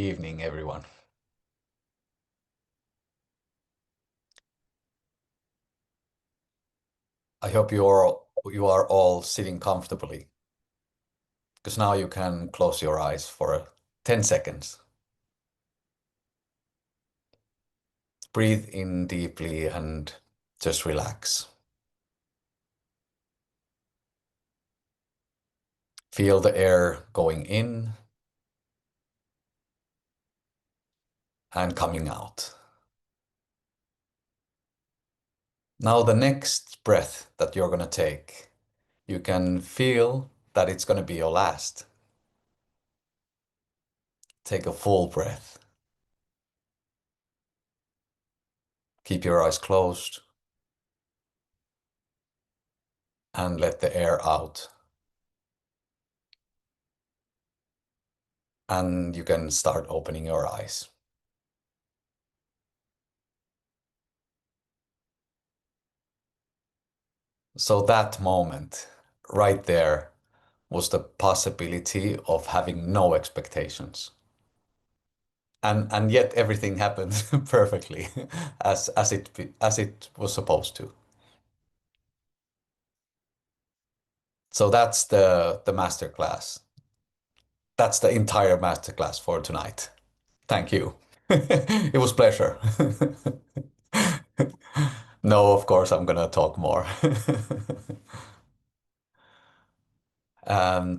evening, everyone. I hope you are all sitting comfortably, because now you can close your eyes for 10 seconds. Breathe in deeply and just relax. Feel the air going in and coming out. Now the next breath that you're going to take, you can feel that it's going to be your last. Take a full breath. Keep your eyes closed and let the air out. And you can start opening your eyes. So that moment right there was the possibility of having no expectations. And yet everything happened perfectly as it was supposed to. So that's the masterclass. That's the entire masterclass for tonight. Thank you. It was pleasure. No, of course I'm gonna talk more.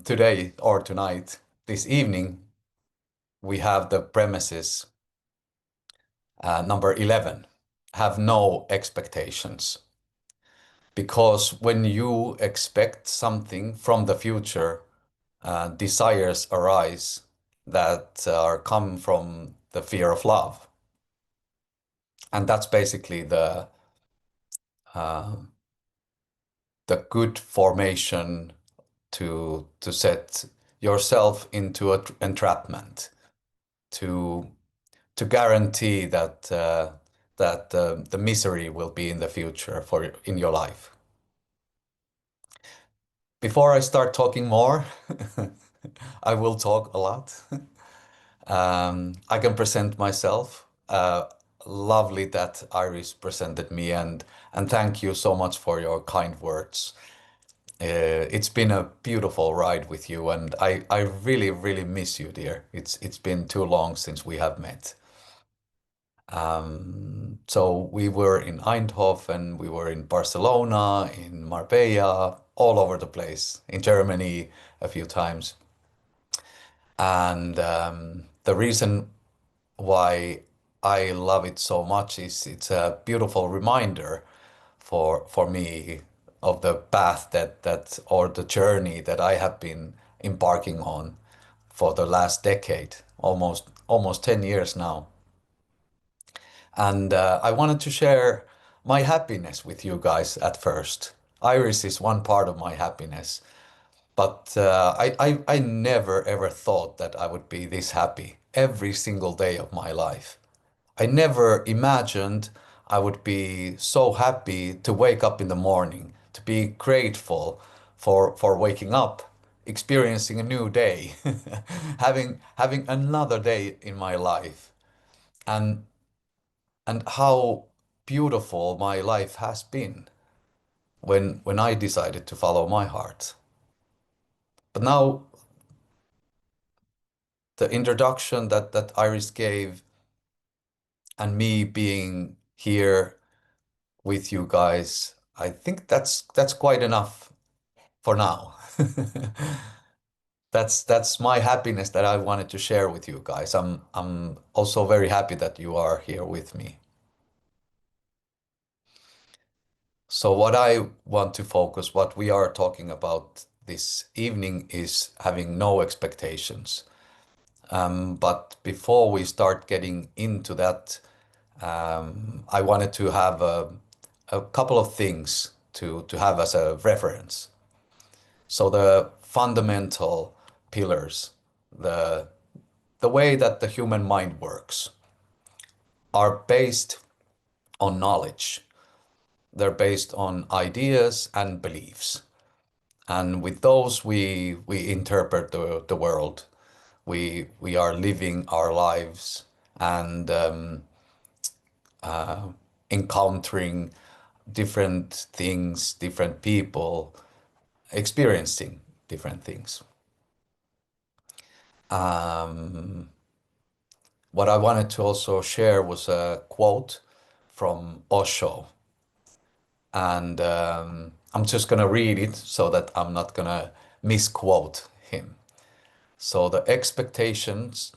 Today or tonight, this evening, we have the premises number 11, have no expectations. Because when you expect something from the future, desires arise that are come from the fear of love. And that's basically uh, the good formation to set yourself into an entrapment, to guarantee that the misery will be in the future in your life. Before I start talking more, I will talk a lot. I can present myself. Lovely that Iris presented me, and thank you so much for your kind words. It's been a beautiful ride with you, and I really, really miss you, dear. It's been too long since we have met. So we were in Eindhoven, we were in Barcelona, in Marbella, all over the place, in Germany a few times. And the reason why I love it so much is it's a beautiful reminder for me of the path that or the journey that I have been embarking on for the last decade, almost 10 years now. And I wanted to share my happiness with you guys at first. Iris is one part of my happiness, but I never ever thought that I would be this happy every single day of my life. I never imagined I would be so happy to wake up in the morning, to be grateful for waking up, experiencing a new day, having another day in my life, and how beautiful my life has been when I decided to follow my heart. But now the introduction that Iris gave and me being here with you guys, I think that's quite enough for now. That's my happiness that I wanted to share with you guys. I'm also very happy that you are here with me. So what I want to focus, what we are talking about this evening is having no expectations. But before we start getting into that, I wanted to have a couple of things to have as a reference. So the fundamental pillars, the the way that the human mind works, are based on knowledge. They're based on ideas and beliefs. And with those, we interpret the world. We are living our lives and encountering different things, different people, experiencing different things. What I wanted to also share was a quote from Osho, and I'm just gonna read it so that I'm not gonna misquote him. So the expectations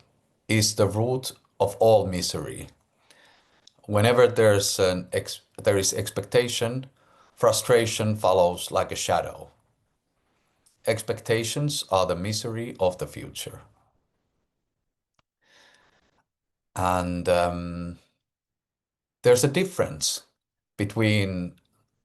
is the root of all misery. Whenever there is expectation, frustration follows like a shadow. Expectations are the misery of the future. And there's a difference between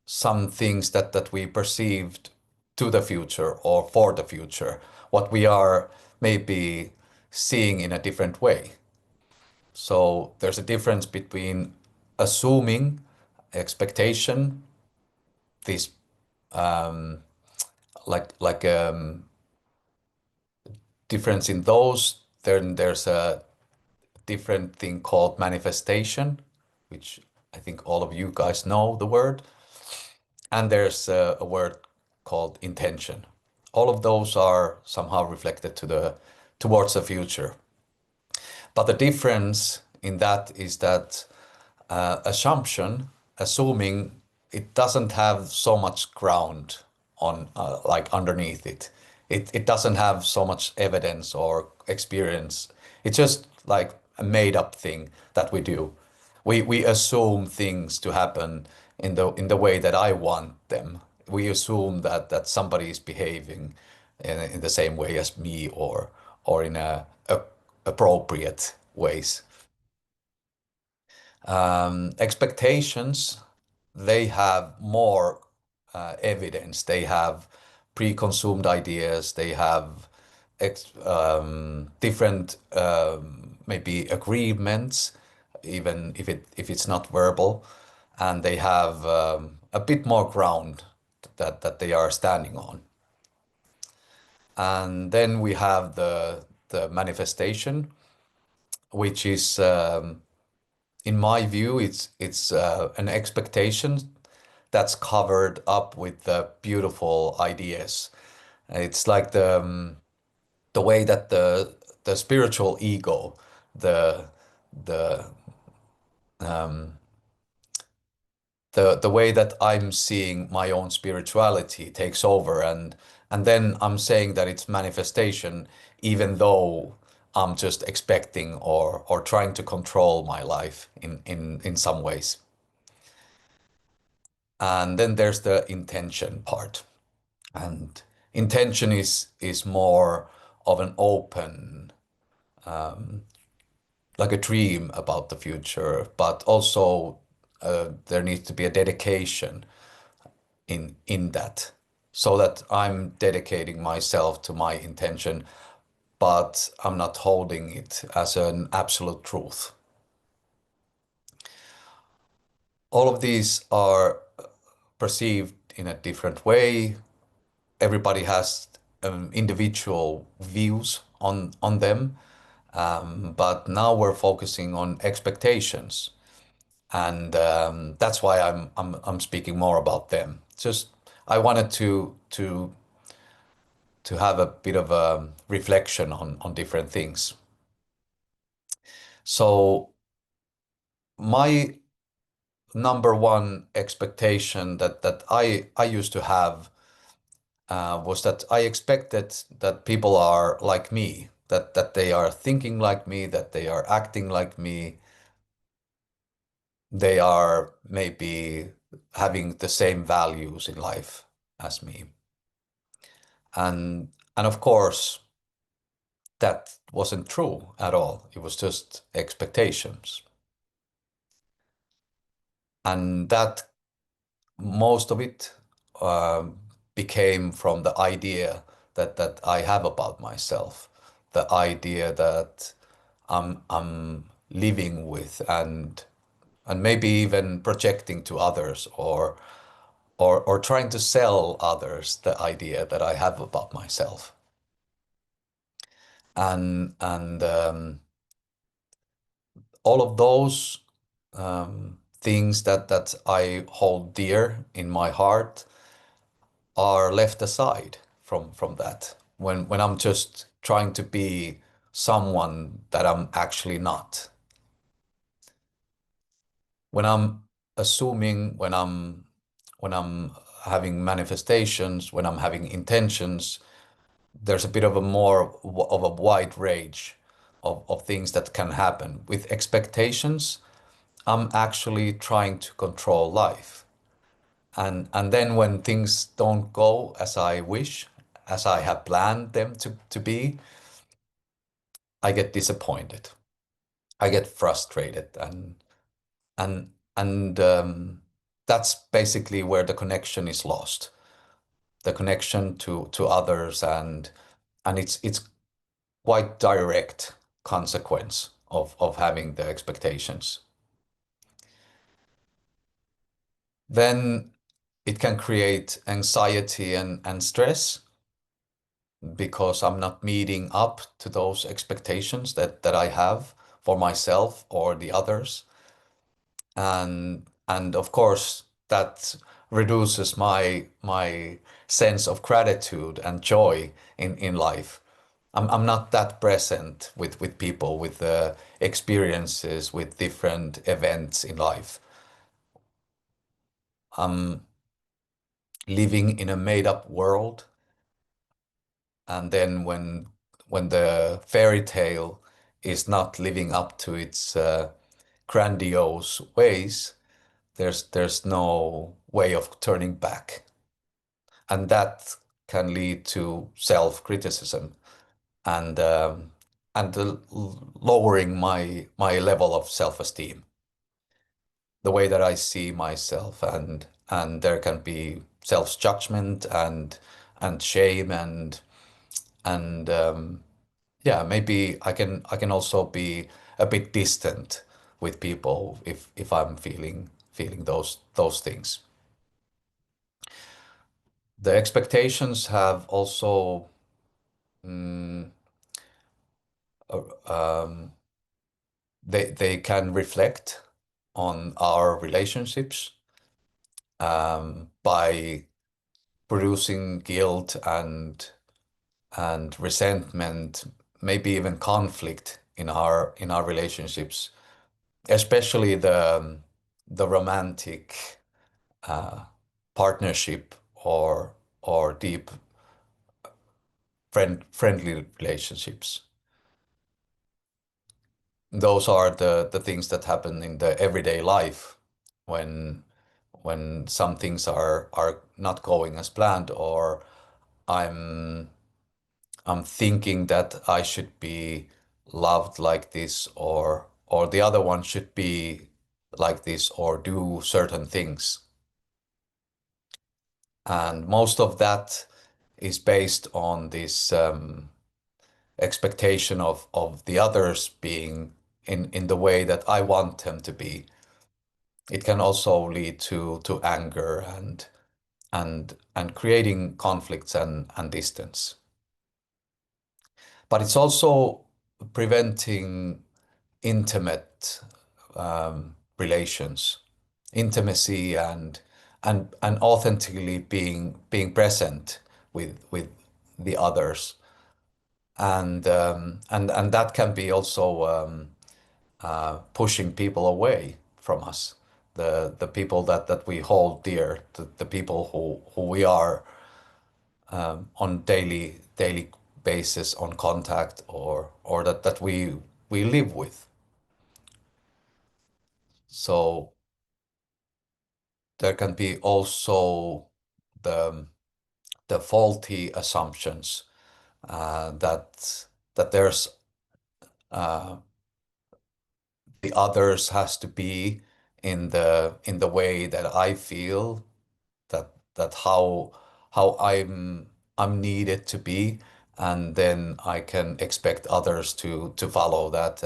some things that we perceived to the future or for the future, what we are maybe seeing in a different way. So there's a difference between assuming expectation, this difference in those. Then there's a different thing called manifestation, which I think all of you guys know the word. And there's a word called intention. All of those are somehow reflected towards the future. But the difference in that is that assumption, assuming it doesn't have so much ground on like underneath it. It doesn't have so much evidence or experience. It's just like a made up thing that we do. We assume things to happen in the way that I want them. We assume that somebody is behaving in the same way as me or in a appropriate ways. Expectations, they have more evidence. They have preconceived ideas. They have different maybe agreements, even if it's not verbal, and they have a bit more ground that they are standing on. And then we have the manifestation, which is in my view, it's an expectation that's covered up with the beautiful ideas. It's like the way that the spiritual ego, the the the way that I'm seeing my own spirituality takes over, and then I'm saying that it's manifestation, even though I'm just expecting or trying to control my life in some ways. And then there's the intention part. And intention is more of an open, like a dream about the future, but also there needs to be a dedication in that, so that I'm dedicating myself to my intention, but I'm not holding it as an absolute truth. All of these are perceived in a different way. Everybody has individual views on them, but now we're focusing on expectations, and that's why I'm speaking more about them. Just I wanted to have a bit of a reflection on different things. So my number one expectation that I used to have was that I expected that people are like me, that they are thinking like me, that they are acting like me, they are maybe having the same values in life as me. And of course, that wasn't true at all. It was just expectations. And that most of it became from the idea that I have about myself, the idea that I'm living with and maybe even projecting to others or trying to sell others the idea that I have about myself. And all of those things that I hold dear in my heart are left aside from that when I'm just trying to be someone that I'm actually not. When I'm assuming, when I'm having manifestations, when I'm having intentions, there's a bit of a more of a wide range of things that can happen. With expectations, I'm actually trying to control life. And then when things don't go as I wish, as I have planned them to be, I get disappointed. I get frustrated and that's basically where the connection is lost. The connection to others and it's quite direct consequence of having the expectations. Then it can create anxiety and stress because I'm not meeting up to those expectations that I have for myself or the others. And of course that reduces my sense of gratitude and joy in life. I'm not that present with people, with the experiences, with different events in life. I'm living in a made up world, and then when the fairy tale is not living up to its grandiose ways, there's no way of turning back. And that can lead to self-criticism and lowering my level of self-esteem, the way that I see myself, and there can be self-judgment and shame and yeah, maybe I can also be a bit distant with people if I'm feeling those things. The expectations have also um, they can reflect on our relationships by producing guilt and resentment, maybe even conflict in our relationships, especially the romantic partnership or deep friendly relationships. Those are the things that happen in the everyday life when when some things are not going as planned, or I'm I'm thinking that I should be loved like this, or the other one should be like this or do certain things. And most of that is based on this expectation of the others being in the way that I want them to be. It can also lead to anger and creating conflicts and distance. But it's also preventing intimate relations, intimacy and authentically being present with the others, and that can be also pushing people away from us, the people that we hold dear, the people who we are on daily basis on contact, or that we live with. So there can be also the the faulty assumptions that there's the others has to be in the way that I feel, that how I'm needed to be, and then I can expect others to follow that.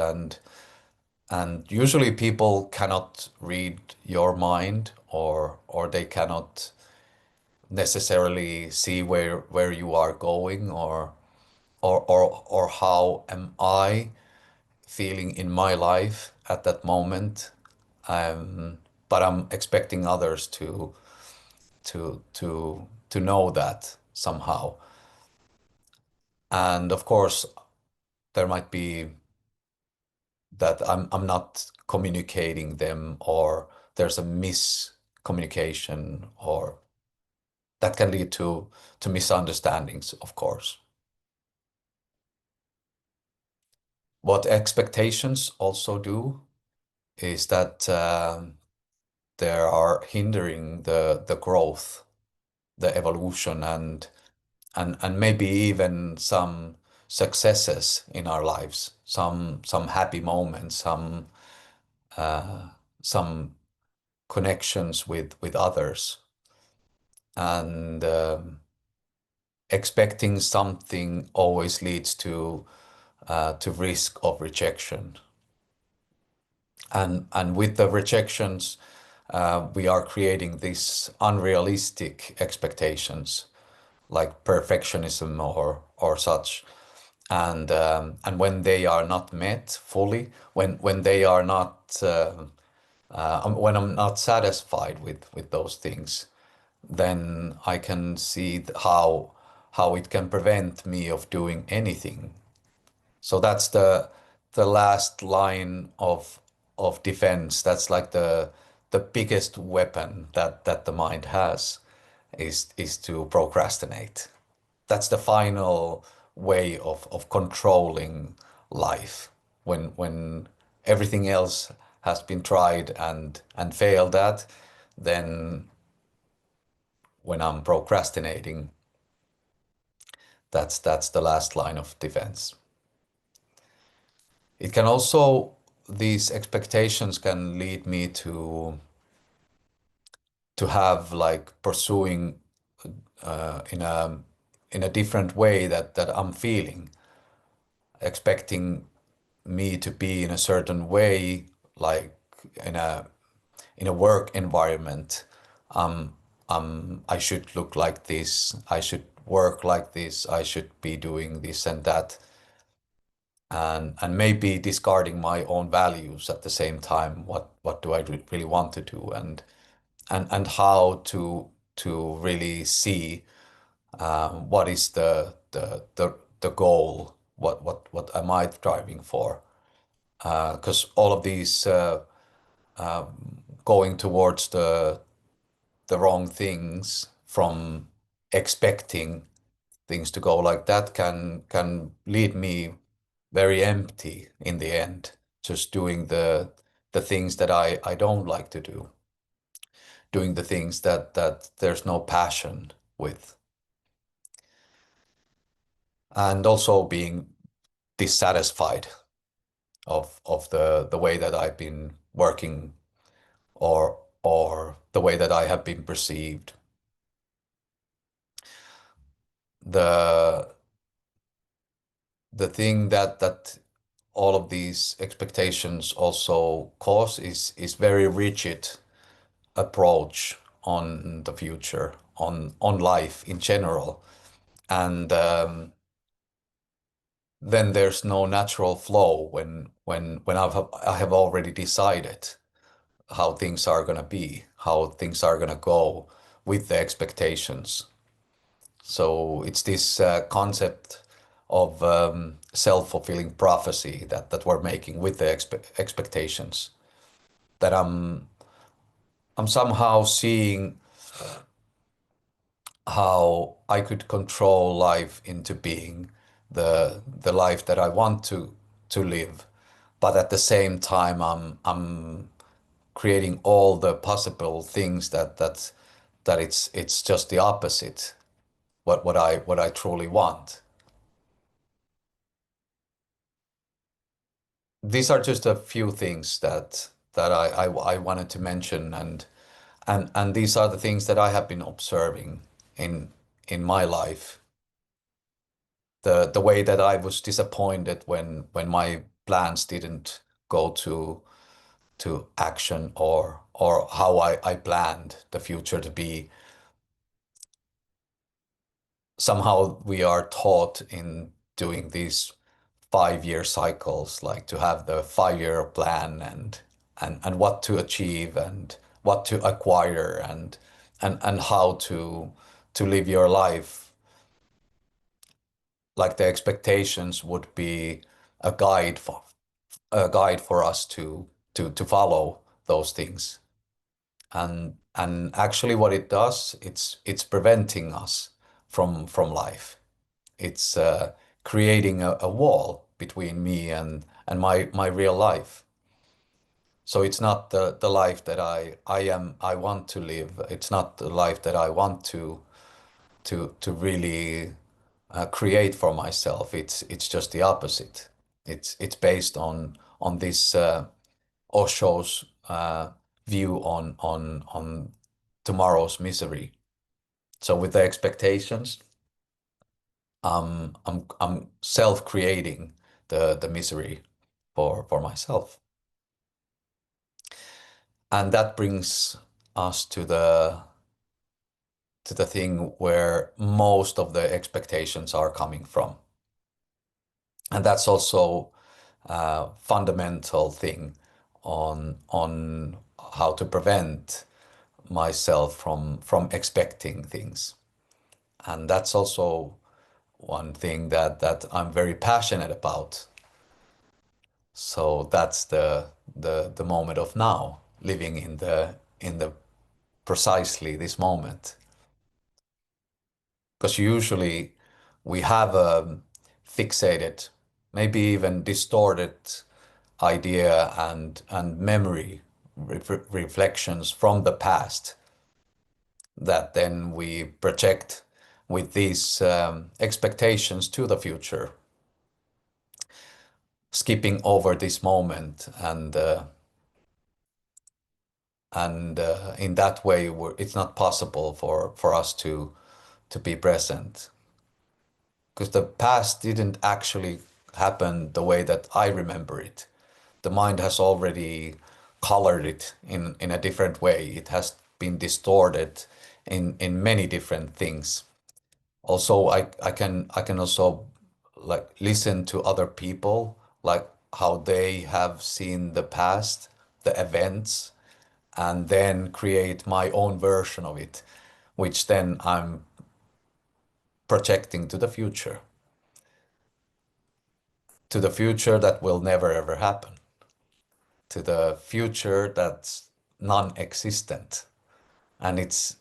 And usually people cannot read your mind, or they cannot necessarily see where you are going, or how am I feeling in my life at that moment. Um, but I'm expecting others to know that somehow. And of course, there might be that I'm not communicating them, or there's a miscommunication, or that can lead to misunderstandings, of course. What expectations also do is that they are hindering the growth, the evolution, and maybe even some successes in our lives, some happy moments, uh, some connections with others, and expecting something always leads to risk of rejection. And with the rejections, we are creating these unrealistic expectations like perfectionism or such. And when they are not met fully, when they are not when I'm not satisfied with those things, then I can see how it can prevent me of doing anything. So that's the last line of defense. That's like the biggest weapon that the mind has is to procrastinate. That's the final way of controlling life. When everything else has been tried and failed at, then when I'm procrastinating, that's the last line of defense. It can also, these expectations can lead me to have like pursuing in a different way that I'm feeling, expecting me to be in a certain way, like in a work environment. I should look like this, I should work like this, I should be doing this and that, and maybe discarding my own values at the same time. What do I really want to do, and how to really see what is the goal, what am I striving for? Because all of these going towards the wrong things, from expecting things to go like that, can lead me very empty in the end, just doing the things that I don't like to do, doing the things that there's no passion with, and also being dissatisfied of the way that I've been working, or the way that I have been perceived. The the thing that all of these expectations also cause is very rigid approach on the future, on life in general. And then there's no natural flow when I have already decided how things are gonna be, how things are gonna go with the expectations. So it's this concept of self-fulfilling prophecy that we're making with the expectations, that I'm somehow seeing how I could control life into being the life that I want to live, but at the same time I'm creating all the possible things that it's just the opposite what I truly want. These are just a few things that I wanted to mention, and these are the things that I have been observing in my life. The way that I was disappointed when my plans didn't go to action, or how I planned the future to be. Somehow we are taught doing these 5-year cycles, like to have the 5-year plan and what to achieve and what to acquire and how to live your life. Like the expectations would be a guide for us to follow those things. And actually what it does, it's preventing us from life. It's creating a wall between me and my real life. So it's not the life that I want to live. It's not the life that I want to really create for myself. It's just the opposite. It's based on this Osho's view on tomorrow's misery. So with the expectations, I'm self-creating the misery for myself. And that brings us to the thing where most of the expectations are coming from. And that's also a fundamental thing on how to prevent myself from expecting things. And that's also one thing that I'm very passionate about. So that's the moment of now, living in the precisely this moment. Because usually we have a fixated, maybe even distorted idea and memory reflections from the past that then we project with these expectations to the future, skipping over this moment and in that way it's not possible for us to be present because the past didn't actually happen the way that I remember it. The mind has already colored it in a different way. It has been distorted in many different things. Also, I can also like listen to other people, like how they have seen the past, the events, and then create my own version of it, which then I'm projecting to the future that will never ever happen, to the future that's non-existent, and it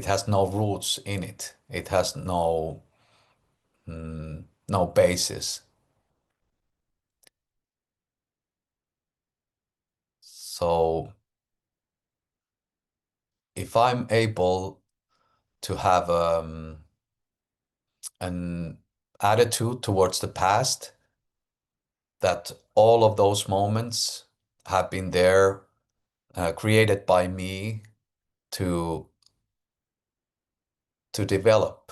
has no roots in it. It has no basis. So if I'm able to have an attitude towards the past that all of those moments have been there, created by me to develop,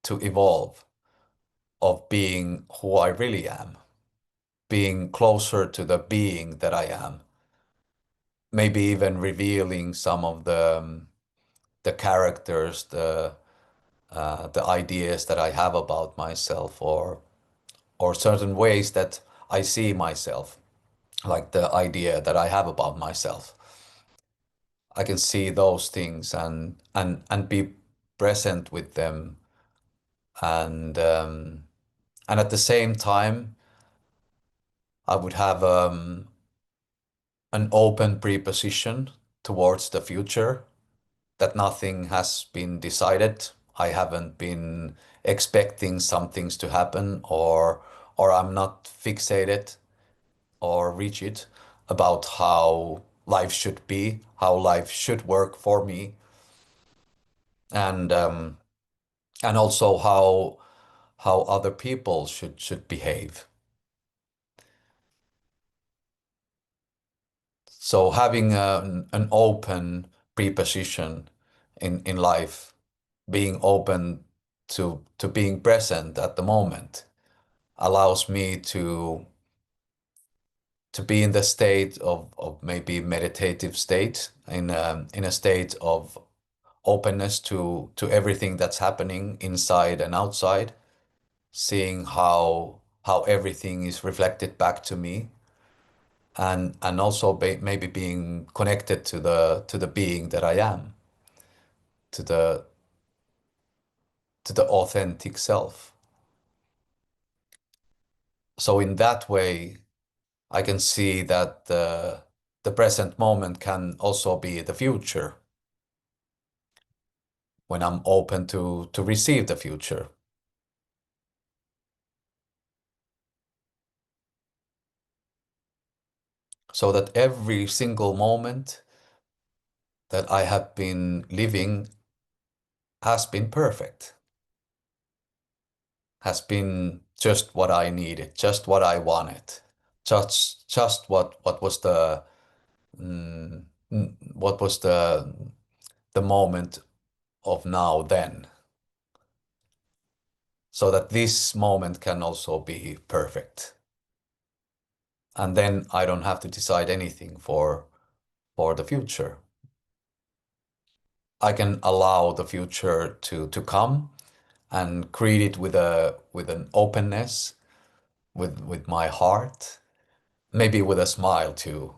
to evolve, of being who I really am, being closer to the being that I am, maybe even revealing some of the characters, the ideas that I have about myself, or certain ways that I see myself, like the idea that I have about myself. I can see those things and be present with them and at the same time I would have an open preposition towards the future, that nothing has been decided. I haven't been expecting some things to happen, or I'm not fixated or rigid about how life should be, how life should work for me, and and also how other people should behave. So having an open preposition in life, being open to being present at the moment, allows me to be in the state of maybe meditative state, in a state of openness to everything that's happening inside and outside, seeing how everything is reflected back to me, and also maybe being connected to the being that I am, to the authentic self. So in that way, I can see that the present moment can also be the future when I'm open to receive the future. So that every single moment that I have been living has been perfect, has been just what I needed, just what I wanted, just what was mm, what was the moment of now then, so that this moment can also be perfect. And then I don't have to decide anything for the future. I can allow the future to come and create it with an openness, with my heart, maybe with a smile too.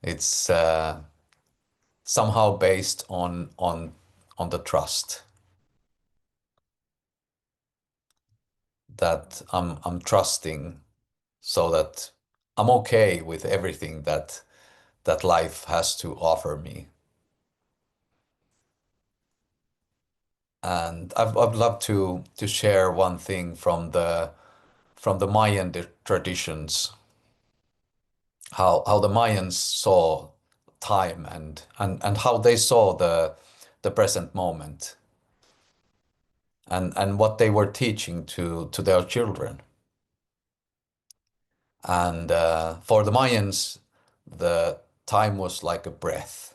It's somehow based on the trust that I'm trusting, so that I'm okay with everything that life has to offer me. And I'd love to share one thing from the Mayan traditions, how the Mayans saw time, and how they saw the present moment, and what they were teaching to their children. And for the Mayans, the time was like a breath,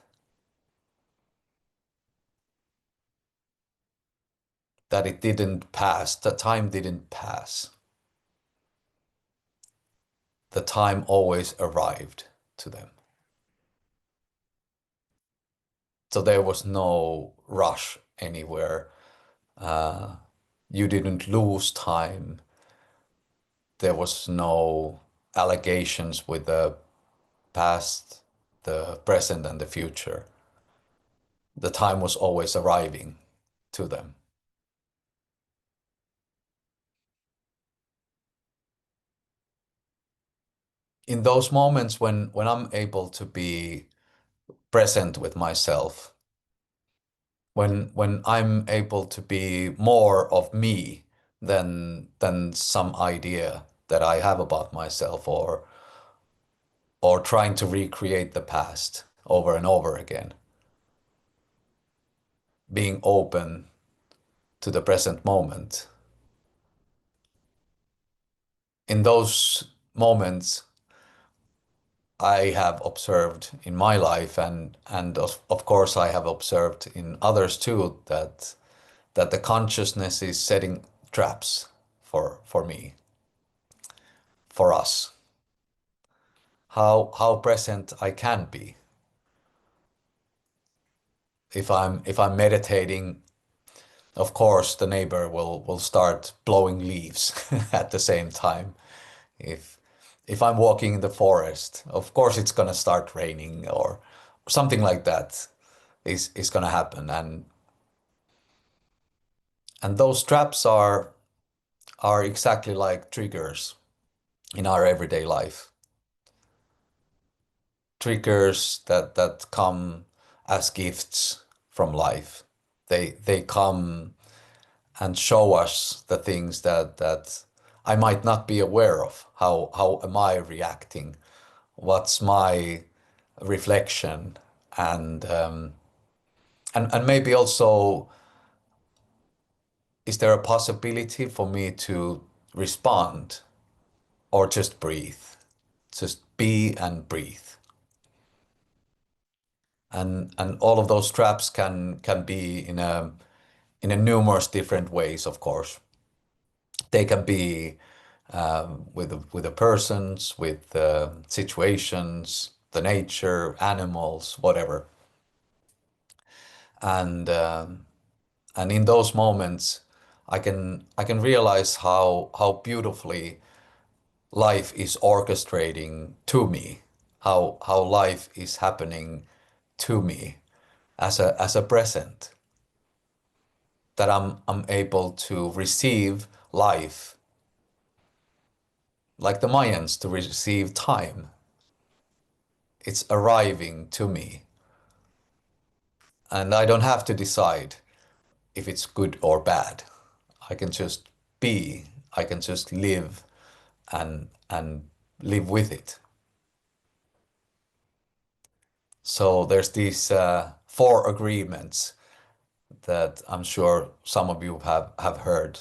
that it didn't pass, the time didn't pass. The time always arrived to them. So there was no rush anywhere. Uh, you didn't lose time. There was no allegations with the past, the present, and the future. The time was always arriving to them. In those moments when I'm able to be present with myself, when I'm able to be more of me than some idea that I have about myself, or trying to recreate the past over and over again, being open to the present moment. In those moments, I have observed in my life, and of course I have observed in others too, that the consciousness is setting traps for me, for us. How present I can be. If I'm meditating, of course the neighbor will start blowing leaves at the same time. If if I'm walking in the forest, of course it's gonna start raining, or something like that is gonna happen. And those traps are exactly like triggers in our everyday life. Triggers that come as gifts from life. They come and show us the things that I might not be aware of. How am I reacting? What's my reflection? And and maybe also, is there a possibility for me to respond, or just breathe? Just be and breathe. And all of those traps can be in a numerous different ways, of course. They can be with the persons, with situations, the nature, animals, whatever. And and in those moments, I can realize how beautifully life is orchestrating to me, how life is happening to me as a present, that I'm able to receive life like the Mayans to receive time. It's arriving to me, and I don't have to decide if it's good or bad. I can just be, I can just live and live with it. So there's these four agreements that I'm sure some of you have heard,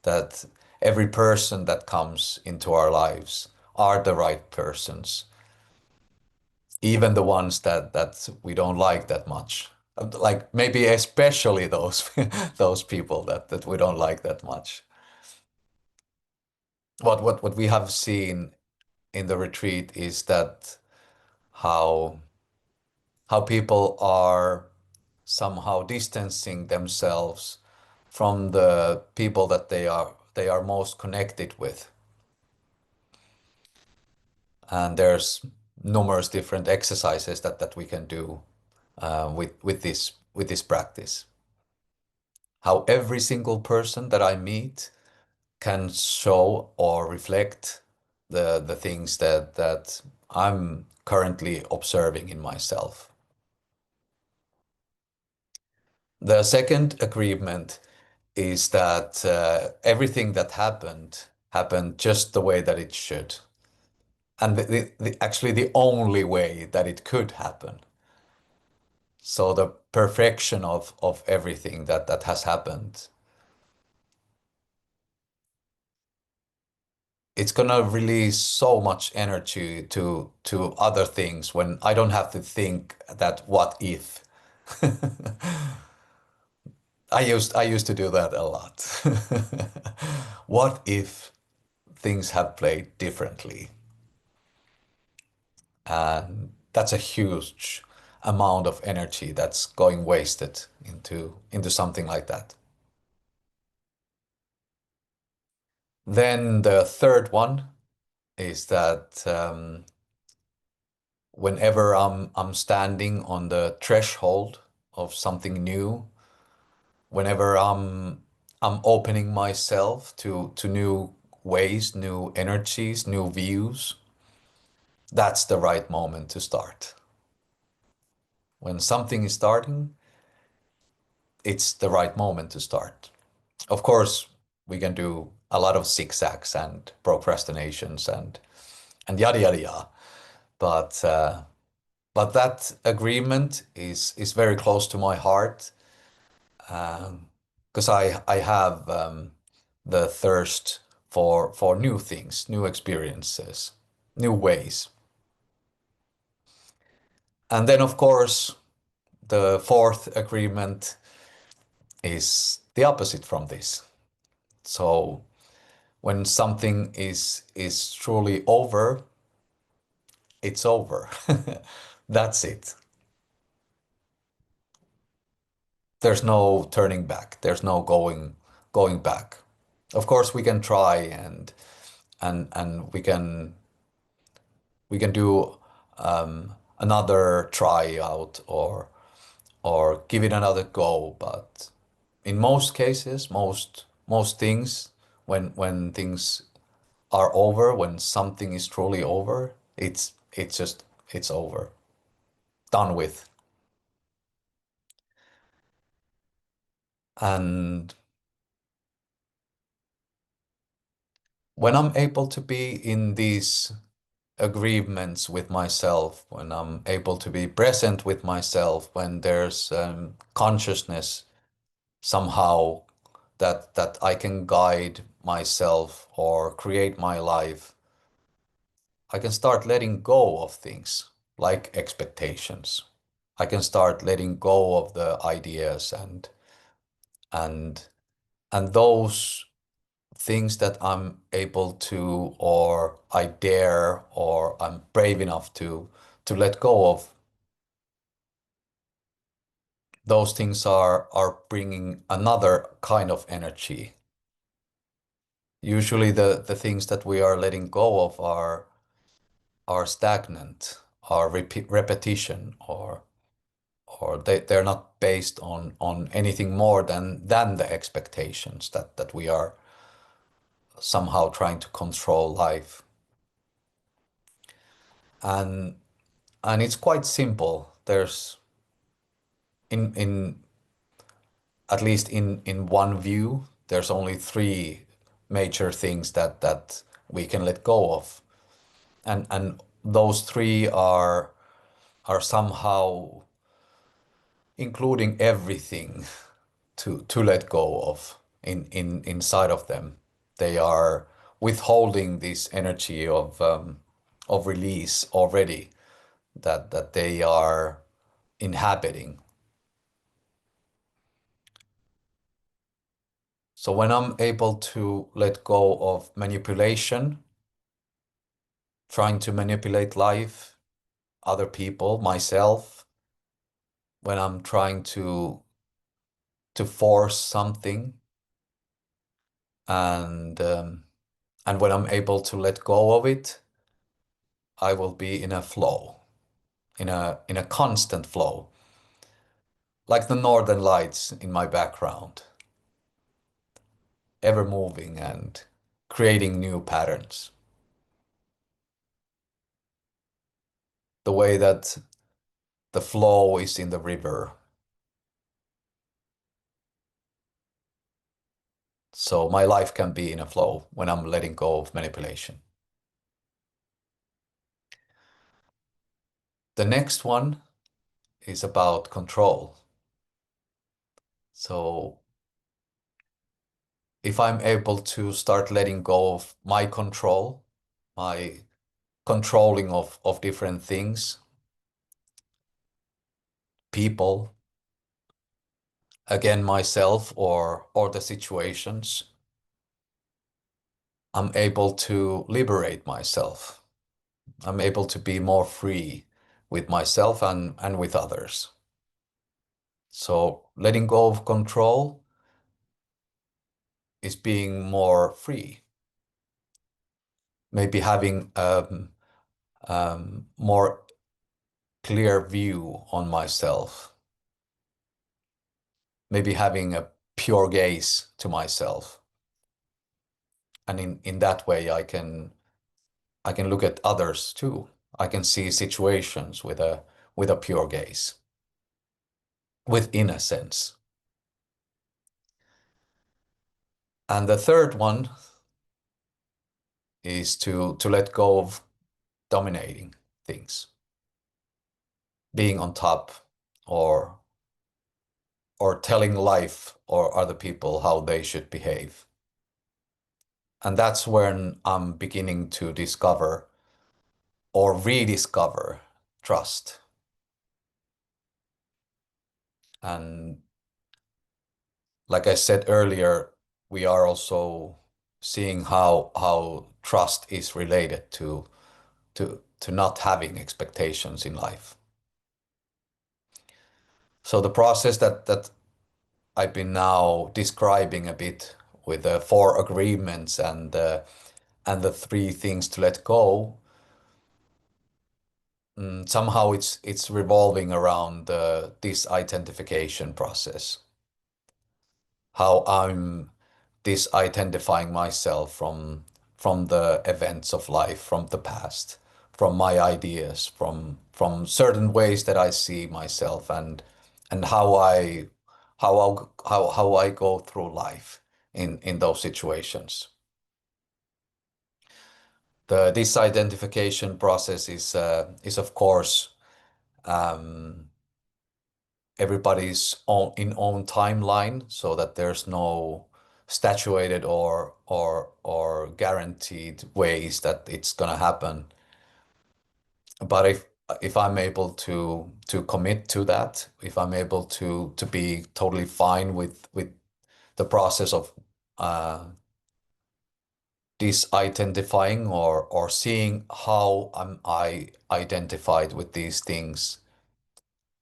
that every person that comes into our lives are the right persons, even the ones that we don't like that much. Like maybe especially those those people that we don't like that much. What we have seen in the retreat is that how how people are somehow distancing themselves from the people that they are most connected with. And there's numerous different exercises that we can do with this practice. How every single person that I meet can show or reflect the things that I'm currently observing in myself. The second agreement is that everything that happened just the way that it should, and actually the only way that it could happen. So the perfection of everything that has happened, it's gonna release so much energy to other things when I don't have to think that what if. I used to do that a lot. What if things have played differently? And that's a huge amount of energy that's going wasted into something like that. Then the third one is that whenever I'm standing on the threshold of something new, whenever I'm opening myself to new ways, new energies, new views, that's the right moment to start. When something is starting, it's the right moment to start. Of course, we can do a lot of zigzags and procrastinations and yada yada yada, but that agreement is very close to my heart, because I have the thirst for new things, new experiences, new ways. And then, of course, the fourth agreement is the opposite from this. So when something is truly over, it's over. That's it. There's no turning back. There's no going back. Of course, we can try and we can do another tryout or give it another go. But in most cases, most things, when things are over, when something is truly over, it's over, done with. And when I'm able to be in these agreements with myself, when I'm able to be present with myself, when there's consciousness somehow that I can guide myself or create my life, I can start letting go of things like expectations. I can start letting go of the ideas and and those things that I'm able to, or I dare, or I'm brave enough to let go of. Those things are bringing another kind of energy, Usually the things that we are letting go of are stagnant, are repetition, or they're not based on anything more than the expectations that we are somehow trying to control life. And it's quite simple. There's in at least in one view, there's only three major things that we can let go of. And those three are somehow including everything to let go of in inside of them. They are withholding this energy of release already that they are inhabiting. So when I'm able to let go of manipulation, trying to manipulate life, other people, myself, when I'm trying to force something, and and when I'm able to let go of it, I will be in a flow, in a constant flow, like the northern lights in my background, ever moving and creating new patterns. The way that the flow is in the river. So my life can be in a flow when I'm letting go of manipulation. The next one is about control. So if I'm able to start letting go of my control, my controlling of different things, people, again myself or the situations, I'm able to liberate myself. I'm able to be more free with myself and with others. So letting go of control is being more free. Maybe having more clear view on myself. Maybe having a pure gaze to myself. And in that way I can look at others too. I can see situations with a pure gaze, with innocence. And the third one is to let go of dominating things, being on top, or telling life or other people how they should behave. And that's when I'm beginning to discover or rediscover trust. And like I said earlier, we are also seeing how trust is related to not having expectations in life. So the process that I've been now describing a bit with the four agreements and the three things to let go, somehow it's revolving around this identification process. How I'm disidentifying myself from the events of life, from the past, from my ideas, from certain ways that I see myself and how I go through life in those situations. The disidentification process is of course um, everybody's own timeline, so that there's no statuated or guaranteed ways that it's gonna happen. But if I'm able to commit to that, if I'm able to be totally fine with the process of disidentifying or seeing how am I identified with these things,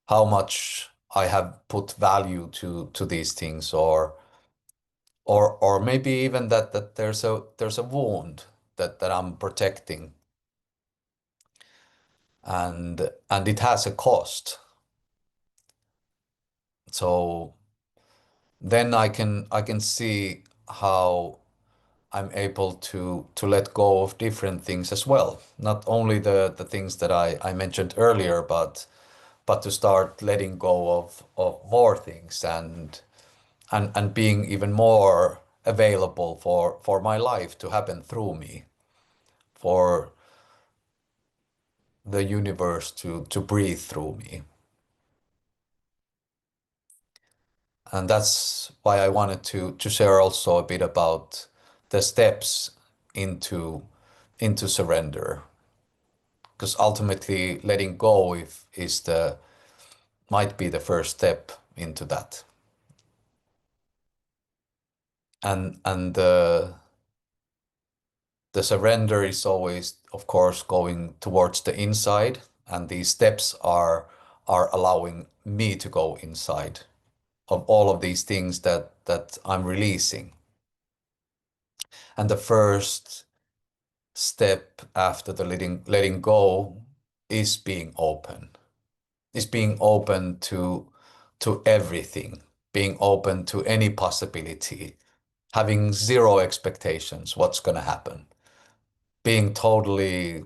how much I have put value to these things, or maybe even that there's a wound that I'm protecting, and it has a cost. So then I can see how I'm able to let go of different things as well. Not only the things that I mentioned earlier, but to start letting go of more things, and being even more available for my life to happen through me, for the universe to breathe through me. And that's why I wanted to share also a bit about the steps into into surrender. Because ultimately letting go if is the might be the first step into that. And the surrender is always, of course, going towards the inside, and these steps are allowing me to go inside of all of these things that I'm releasing. And the first step after the letting go is being open. Is being open to everything, being open to any possibility, having zero expectations what's going to happen, being totally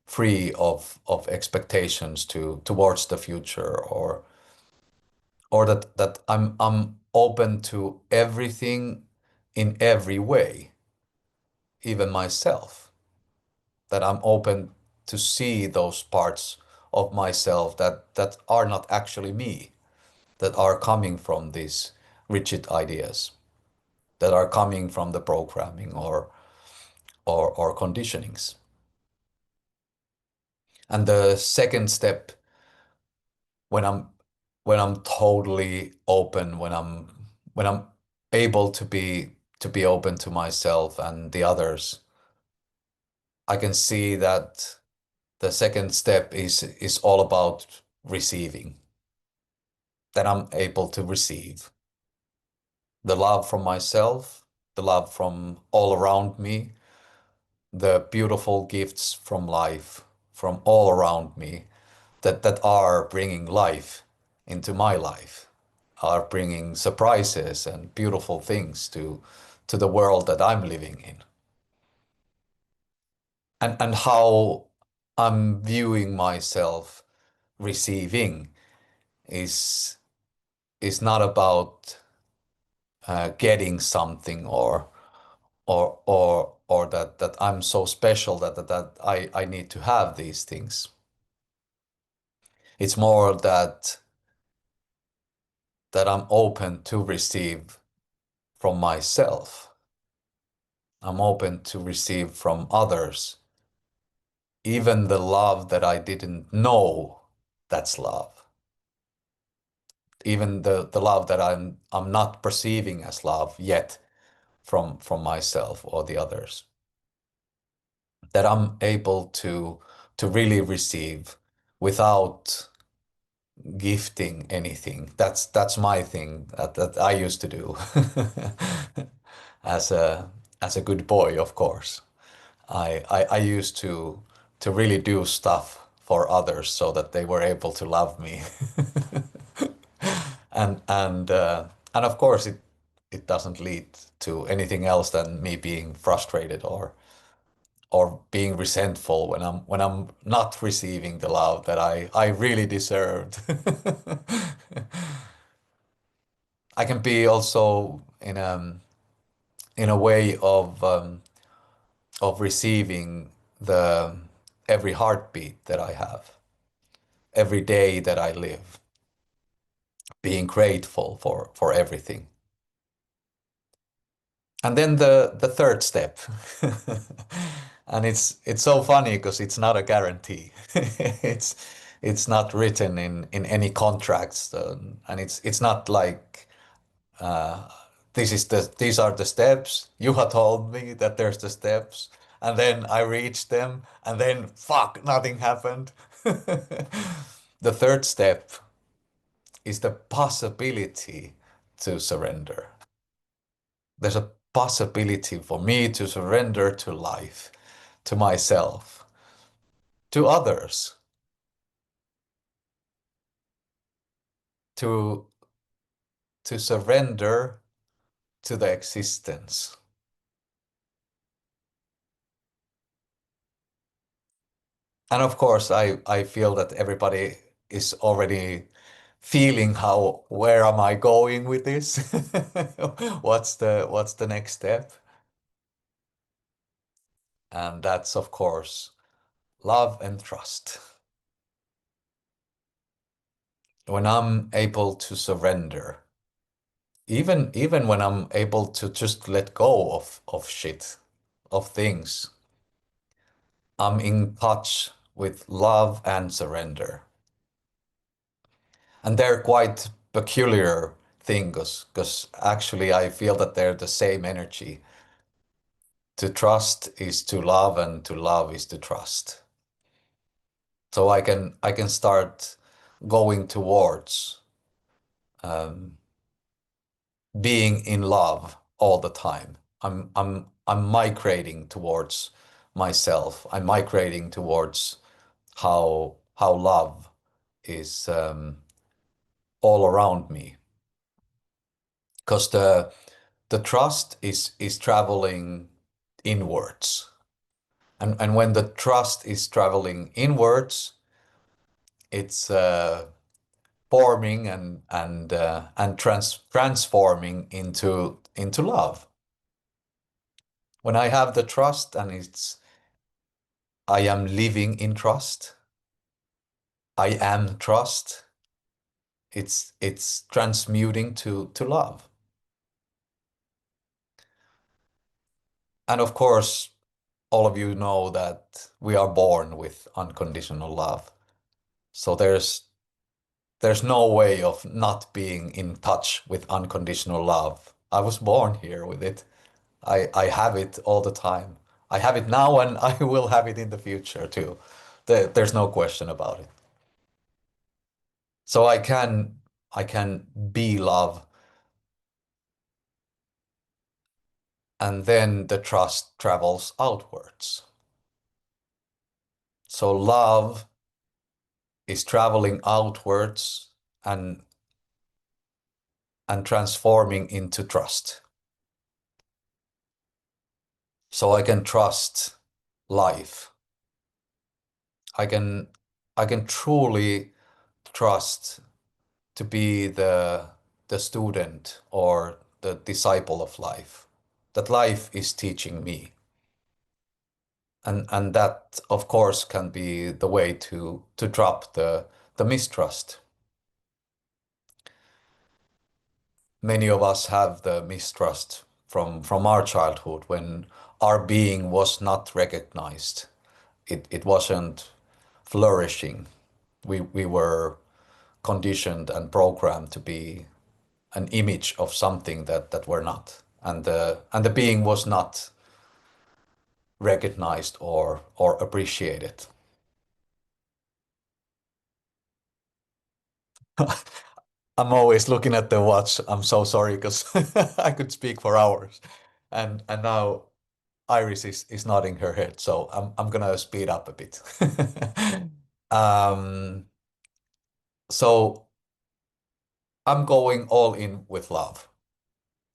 free of expectations towards the future, or that I'm open to everything in every way, even myself, that I'm open to see those parts of myself that are not actually me, that are coming from these rigid ideas, that are coming from the programming or conditionings. And the second step, when I'm when I'm totally open, when I'm able to be open to myself and the others, I can see that the second step is all about receiving. That I'm able to receive the love from myself, the love from all around me, the beautiful gifts from life, from all around me, that are bringing life into my life, are bringing surprises and beautiful things to the world that I'm living in. And how I'm viewing myself receiving is is not about getting something, or that I'm so special that I need to have these things. It's more that I'm open to receive from myself. I'm open to receive from others, even the love that I didn't know that's love. Even the love that I'm not perceiving as love yet from myself or the others. That I'm able to really receive without gifting anything. That's my thing that I used to do as a good boy, of course. I used to really do stuff for others so that they were able to love me. And of course it doesn't lead to anything else than me being frustrated or being resentful when I'm not receiving the love that I really deserved. I can be also in a way of receiving the every heartbeat that I have, every day that I live, being grateful for everything. And then the third step, and it's so funny because it's not a guarantee. It's it's not written in any contracts, and it's not like these are the steps. Juha told me that there's the steps, and then I reached them, and then fuck, nothing happened. The third step is the possibility to surrender. there's a possibility for me to surrender to life, to myself, to others, to surrender to the existence. And of course, I feel that everybody is already feeling how, where am I going with this? What's the next step? And that's of course love and trust. When I'm able to surrender, even when I'm able to just let go of shit, of things, I'm in touch with love and surrender. And they're quite peculiar things because actually I feel that they're the same energy. To trust is to love and to love is to trust. So I can start going towards um, being in love all the time. I'm migrating towards myself. I'm migrating towards how love is all around me. Because the trust is traveling inwards. And when the trust is traveling inwards, it's forming and transforming into love. When I have the trust and it's I am living in trust, I am trust, it's transmuting to love. And of course, all of you know that we are born with unconditional love. So there's no way of not being in touch with unconditional love. I was born here with it. I have it all the time. I have it now and I will have it in the future too. There's no question about it. So I can be love, and then the trust travels outwards. So love is traveling outwards and transforming into trust. So I can trust life. I can I can truly trust to be the student or the disciple of life. That life is teaching me. And that of course can be the way to drop the mistrust. Many of us have the mistrust from our childhood when our being was not recognized. It wasn't flourishing. We were conditioned and programmed to be an image of something that we're not. And the being was not recognized or appreciated. I'm always looking at the watch. I'm so sorry because I could speak for hours. And now Iris is nodding her head, so I'm gonna speed up a bit. Um, so I'm going all in with love.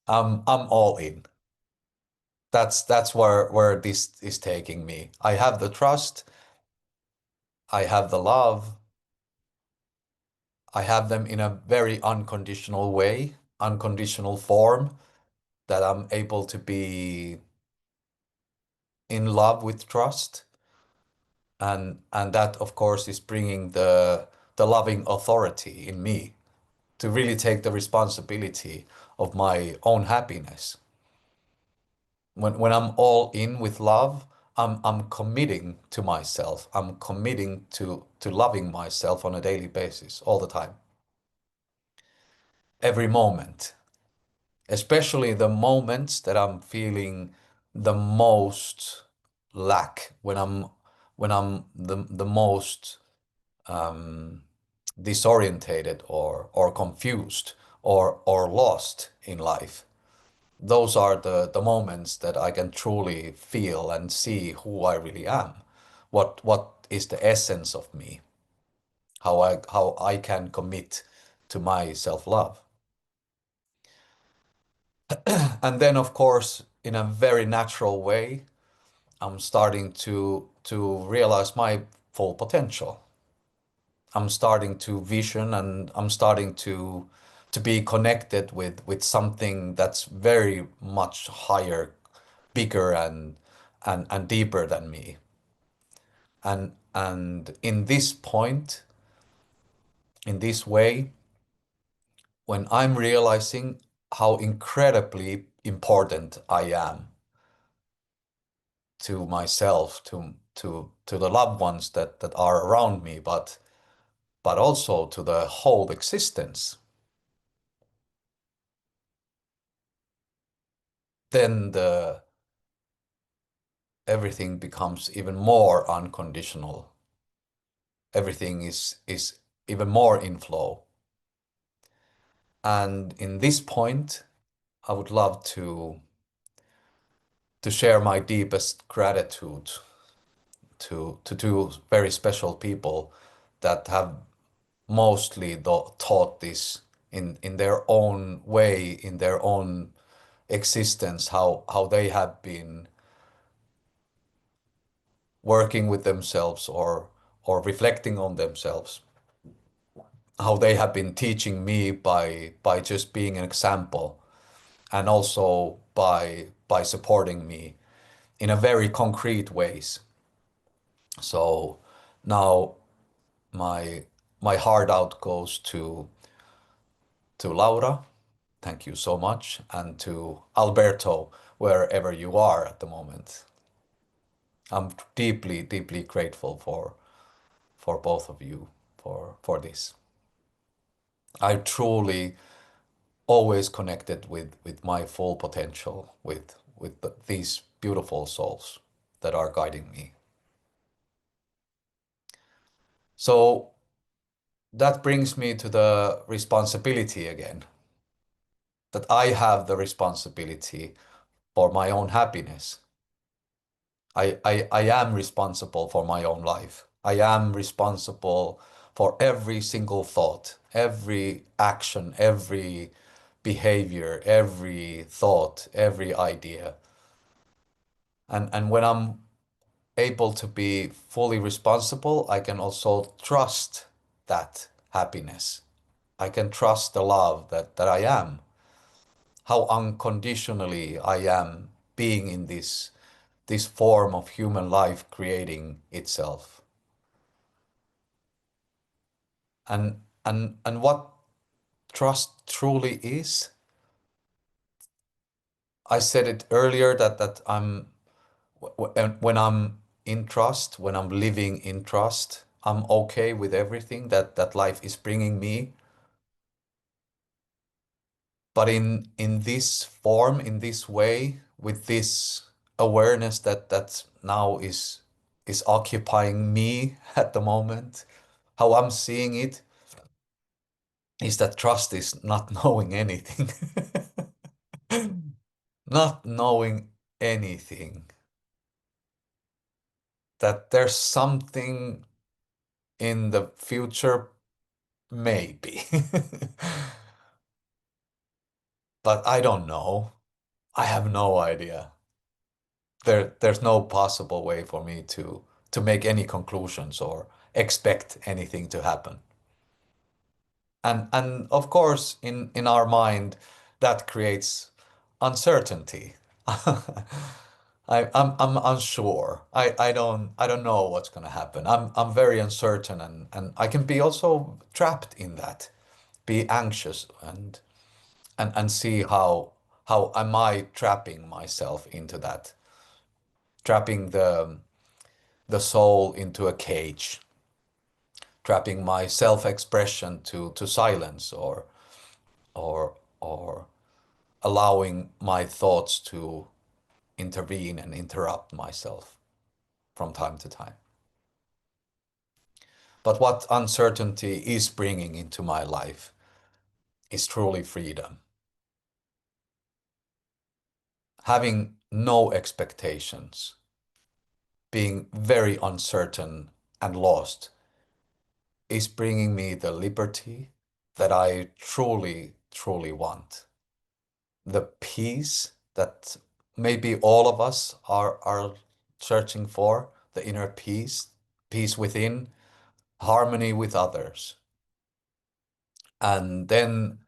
I'm all in. That's where this is taking me. I have the trust, I have the love, I have them in a very unconditional way, unconditional form, that I'm able to be in love with trust. And that of course is bringing the loving authority in me to really take the responsibility of my own happiness. When I'm all in with love, I'm committing to myself. I'm committing to loving myself on a daily basis, all the time, every moment, especially the moments that I'm feeling the most lack, when I'm the most um, disorientated or confused or lost in life. those are the moments that I can truly feel and see who I really am. What is the essence of me? How I can commit to my self-love. And then of course, in a very natural way, I'm starting to realize my full potential. I'm starting to vision and I'm starting to be connected with something that's very much higher, bigger and deeper than me. And in this point, in this way, when I'm realizing how incredibly important I am to myself, to the loved ones that are around me, but also to the whole existence, then the everything becomes even more unconditional. Everything is even more in flow. And in this point, I would love to share my deepest gratitude to two very special people that have mostly taught this in their own way, in their own existence, how they have been working with themselves or reflecting on themselves, how they have been teaching me by just being an example and also by supporting me in a very concrete ways. So now my my heart out goes to Laura. Thank you so much, and to Alberto, wherever you are at the moment. I'm deeply, deeply grateful for both of you for this. I truly always connected with my full potential, with these beautiful souls that are guiding me. So that brings me to the responsibility again, that I have the responsibility for my own happiness. I am responsible for my own life. I am responsible for every single thought, every action, every behavior, every thought, every idea. And when I'm able to be fully responsible, I can also trust that happiness. I can trust the love that I am, how unconditionally I am being in this form of human life creating itself. And what trust truly is, I said it earlier that when I'm in trust, when I'm living in trust, I'm okay with everything that life is bringing me. But in this form, in this way, with this awareness that now is occupying me at the moment, how I'm seeing it is that trust is not knowing anything. Not knowing anything. That there's something in the future, maybe. But I don't know. I have no idea. There's no possible way for me to make any conclusions or expect anything to happen. And of course, in our mind, that creates uncertainty. I'm unsure. I don't know what's gonna happen. I'm very uncertain and I can be also trapped in that, be anxious and see how am I trapping myself into that, trapping the soul into a cage, trapping my self-expression to silence or allowing my thoughts to intervene and interrupt myself from time to time. But what uncertainty is bringing into my life is truly freedom. having no expectations, being very uncertain and lost is bringing me the liberty that I truly, truly want. The peace that maybe all of us are searching for, the inner peace, peace within, harmony with others. And then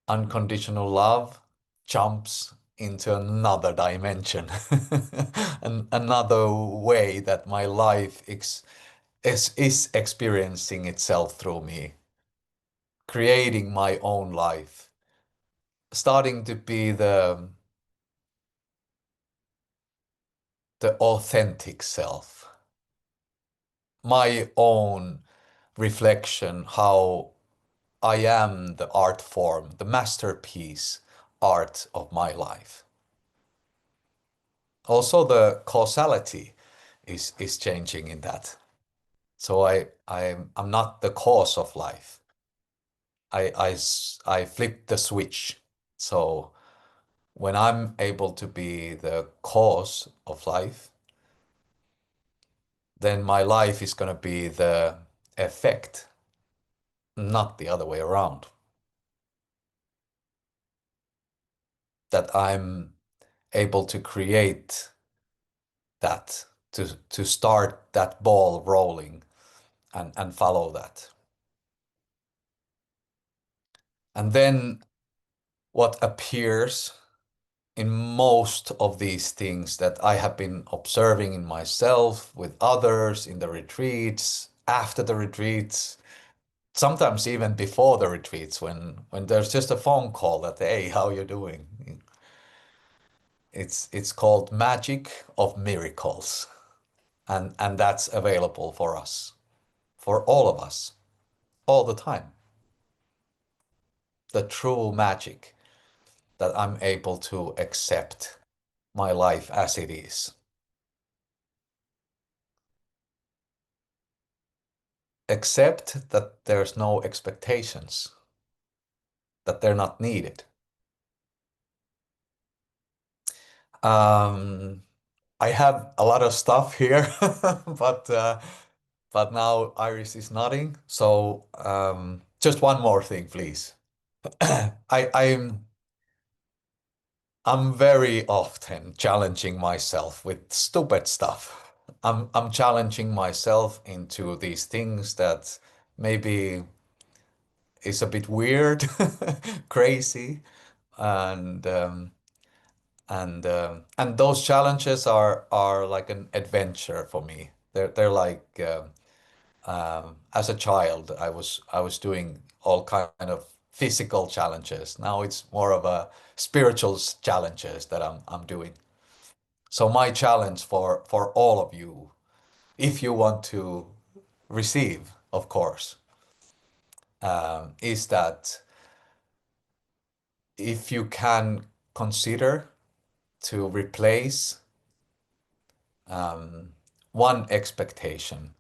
unconditional love jumps into another dimension, and another way that my life is experiencing itself through me, creating my own life, starting to be the authentic self, my own reflection, how I am the art form, the masterpiece art of my life. Also, the causality is changing in that. So I'm not the cause of life. I flip the switch. So when I'm able to be the cause of life, then my life is going to be the effect, not the other way around. That I'm able to create that, to start that ball rolling and follow that. And then what appears in most of these things that I have been observing in myself, with others, in the retreats, after the retreats, sometimes even before the retreats, when there's just a phone call that, hey, how you doing? It's called magic of miracles. And that's available for us, for all of us, all the time. The true magic that I'm able to accept my life as it is. Accept that there's no expectations, that they're not needed. Um, I have a lot of stuff here, but now Iris is nodding. So just one more thing, please. I'm very often challenging myself with stupid stuff. I'm challenging myself into these things that maybe is a bit weird, crazy, and and those challenges are like an adventure for me. They're like as a child, I was doing all kind of physical challenges. Now it's more of a spiritual challenges that I'm doing. So my challenge for all of you, if you want to receive, of course, is that if you can consider to replace one expectation,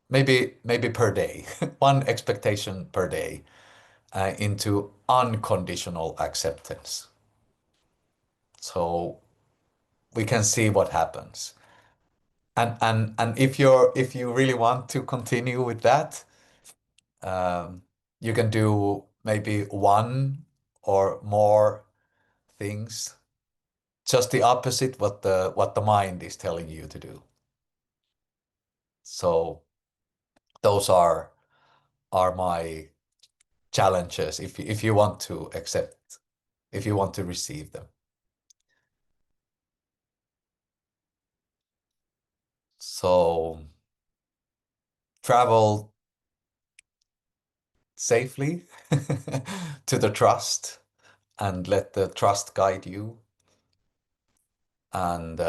maybe per day, one expectation per day, into unconditional acceptance. So we can see what happens. And if you really want to continue with that, um, you can do maybe one or more things, just the opposite what the mind is telling you to do. So those are my challenges if you want to accept, if you want to receive them. So travel safely to the trust and let the trust guide you. And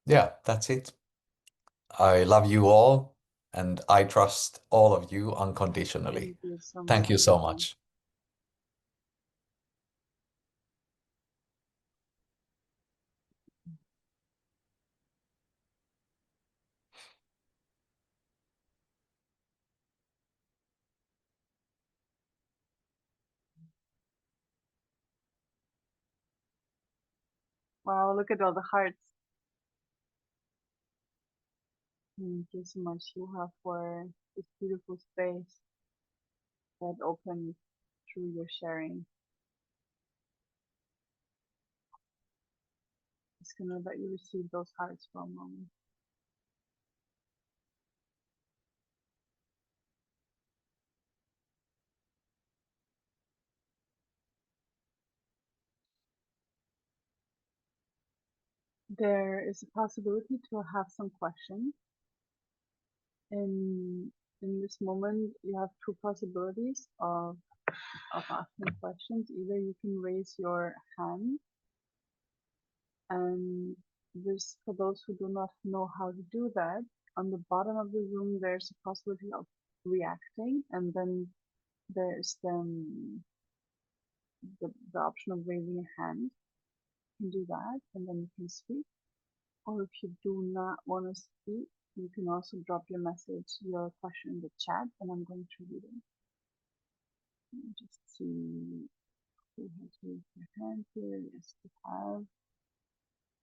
yeah, that's it. I love you all and I trust all of you unconditionally. Thank you so Thank you much, so Juha. much. Wow, look at all the hearts. Thank you so much, Juha, for this beautiful space that opened through your sharing. Just gonna let you receive those hearts for a moment. There is a possibility to have some questions. In this moment, you have two possibilities of asking questions. Either you can raise your hand, and this, for those who do not know how to do that, on the bottom of the room there's a possibility of reacting, and then there's the option of raising a hand. You can do that, and then you can speak. Or if you do not want to speak, you can also drop your message, your question in the chat, and I'm going to read it. Let me just see who has raised their hand here. Yes, we have a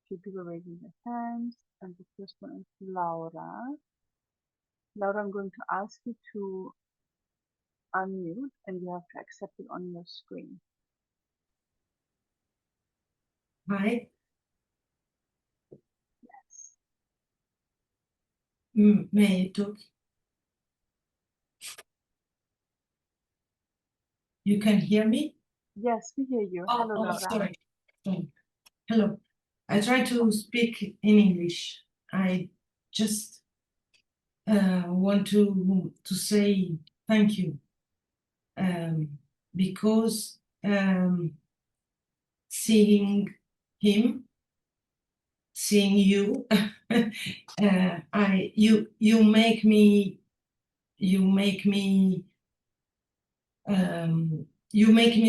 few people raising their hands, and the first one is Laura. Laura, I'm going to ask you to unmute, and you have to accept it on your screen. Hi. Yes. May I talk? You can hear me? Yes, we hear you. Hello, Laura. Sorry. Hello. I try to speak in English. I just want to say thank you because seeing him, seeing you, you make me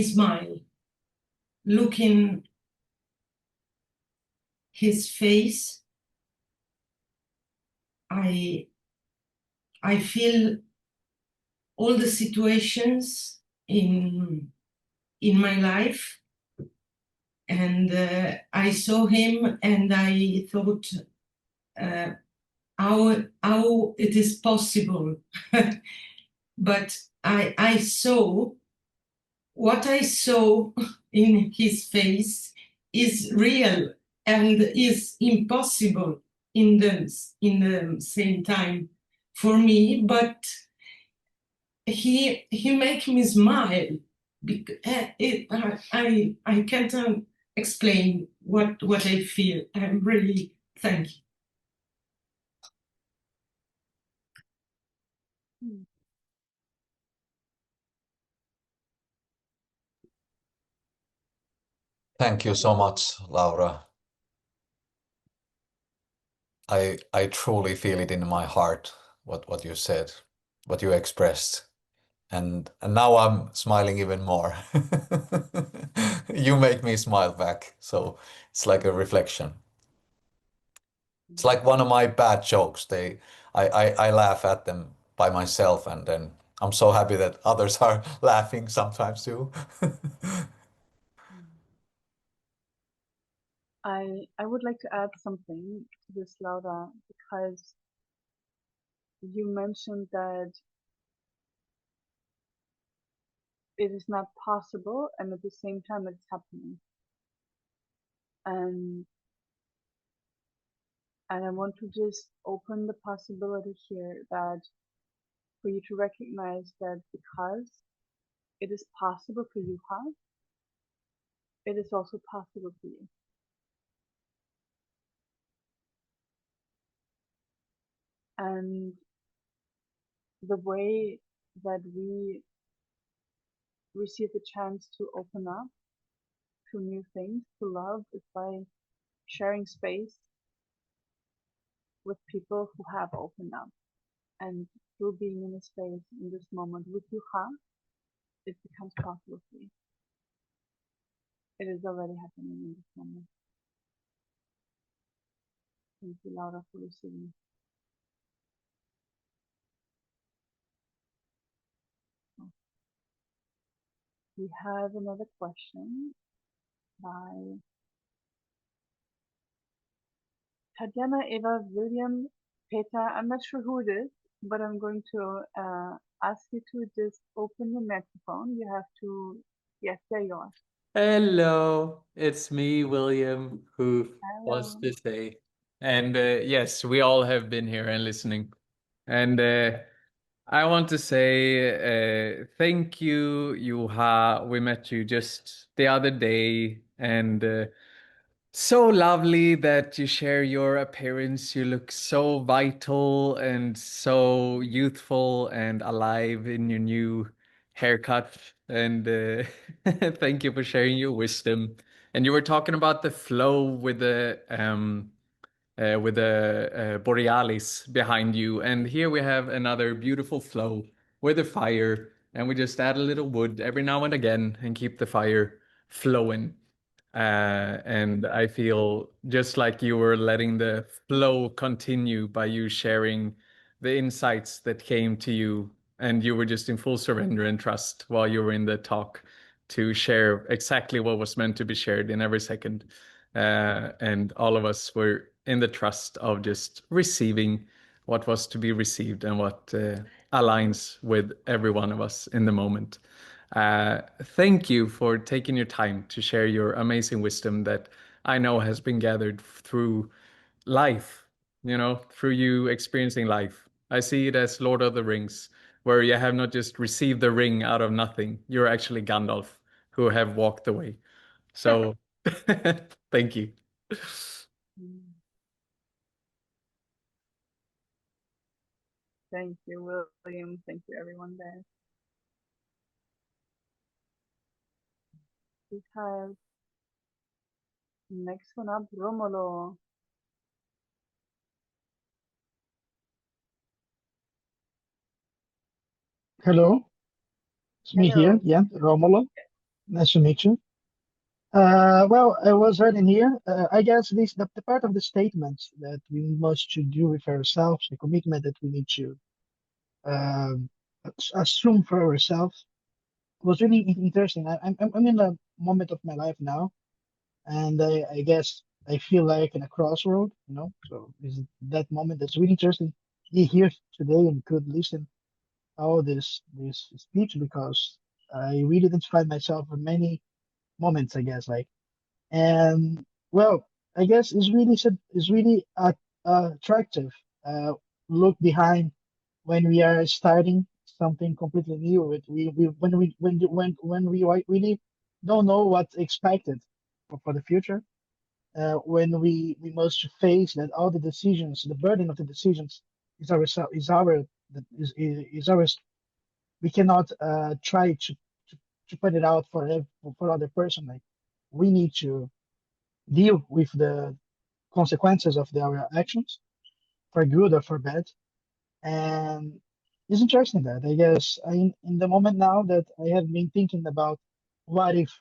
smile. Looking his face, I feel all the situations in my life, and I saw him and I thought how it is possible. But I saw what I saw in his face is real and is impossible in the same time for me, but he make me smile. I can't explain what I feel. I'm really thank you. Thank you so much, Laura. I truly feel it in my heart what you said, what you expressed. And now I'm smiling even more. You make me smile back. So it's like a reflection. It's like one of my bad jokes. I laugh at them by myself, and then I'm so happy that others are laughing sometimes too. I would like to add something to this, Laura, because you mentioned that it is not possible, and at the same time it's happening. And I want to just open the possibility here that for you to recognize that because it is possible for you, it is also possible for you. And the way that we receive the chance to open up to new things, to love, is by sharing space with people who have opened up. And through being in a space in this moment with Juha, it becomes possible for you. It is already happening in this moment. Thank you, Laura, for receiving. We have another question by Tatiana, Eva, William, Peter, I'm not sure who it is, but I'm going to ask you to just open your microphone. You have to, yes, there you are. Hello, it's me, William, who wants Hello. to say. And yes, we all have been here and listening. And I want to say thank you, Juha. We met you just the other day, and so lovely that you share your appearance. You look so vital and so youthful and alive in your new haircut. And thank you for sharing your wisdom. And you were talking about the flow with the borealis behind you. And here we have another beautiful flow with a fire. And we just add a little wood every now and again and keep the fire flowing. And I feel just like you were letting the flow continue by you sharing the insights that came to you, and you were just in full surrender and trust while you were in the talk to share exactly what was meant to be shared in every second. And all of us were in the trust of just receiving what was to be received and what aligns with every one of us in the moment. Thank you for taking your time to share your amazing wisdom that I know has been gathered through life, through you experiencing life. I see it as Lord of the Rings, where you have not just received the ring out of nothing, you're actually Gandalf who have walked the way. So thank you. Thank you, William. Thank you, everyone there. We have next one up, Romolo. Hello, it's me here. Hello. Yeah, Romulo. Nice to meet you. Well, I was writing here. I guess the part of the statement that we must to do with ourselves, the commitment that we need to um, assume for ourselves, was really interesting. I'm in a moment of my life now, and I guess I feel like in a crossroad. So is that moment that's really interesting. Be here today and could listen all this speech because I really identified myself in many moments, I guess, like, and well, I guess it's really attractive. Uh, Look behind when we are starting something completely new. We when we really don't know what's expected for the future. When we must face that all the decisions, the burden of the decisions is ours. We cannot try to put it out for other person. Like, we need to deal with the consequences of our actions, for good or for bad. And it's interesting that I guess in the moment now that I have been thinking about what if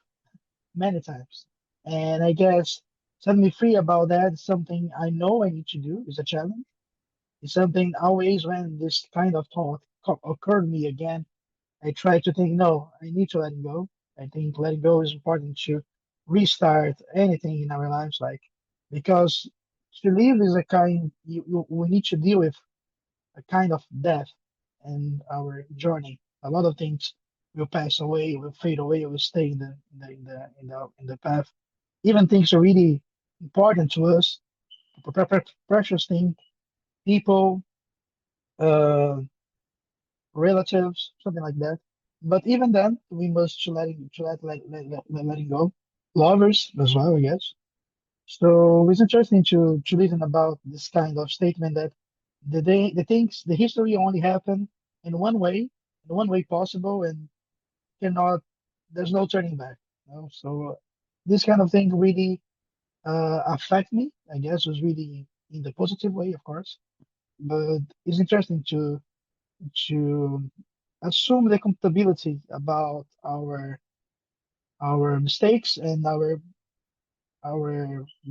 many times, and I guess set me free about that. Something I know I need to do is a challenge. It's something always when this kind of thought occurred to me again, I try to think, no, I need to let it go. I think letting go is important to restart anything in our lives, like, because to live is a kind, we need to deal with a kind of death in our journey. A lot of things will pass away, will fade away, will stay in the path. Even things are really important to us, precious thing, people, uh, relatives, something like that. But even then, we must letting go. Lovers as well, I guess. So it's interesting to listen about this kind of statement that the history only happened in one way possible, and cannot. There's no turning back. So this kind of thing really affect me. I guess was really in the positive way, of course. But it's interesting to assume the accountability about our mistakes and our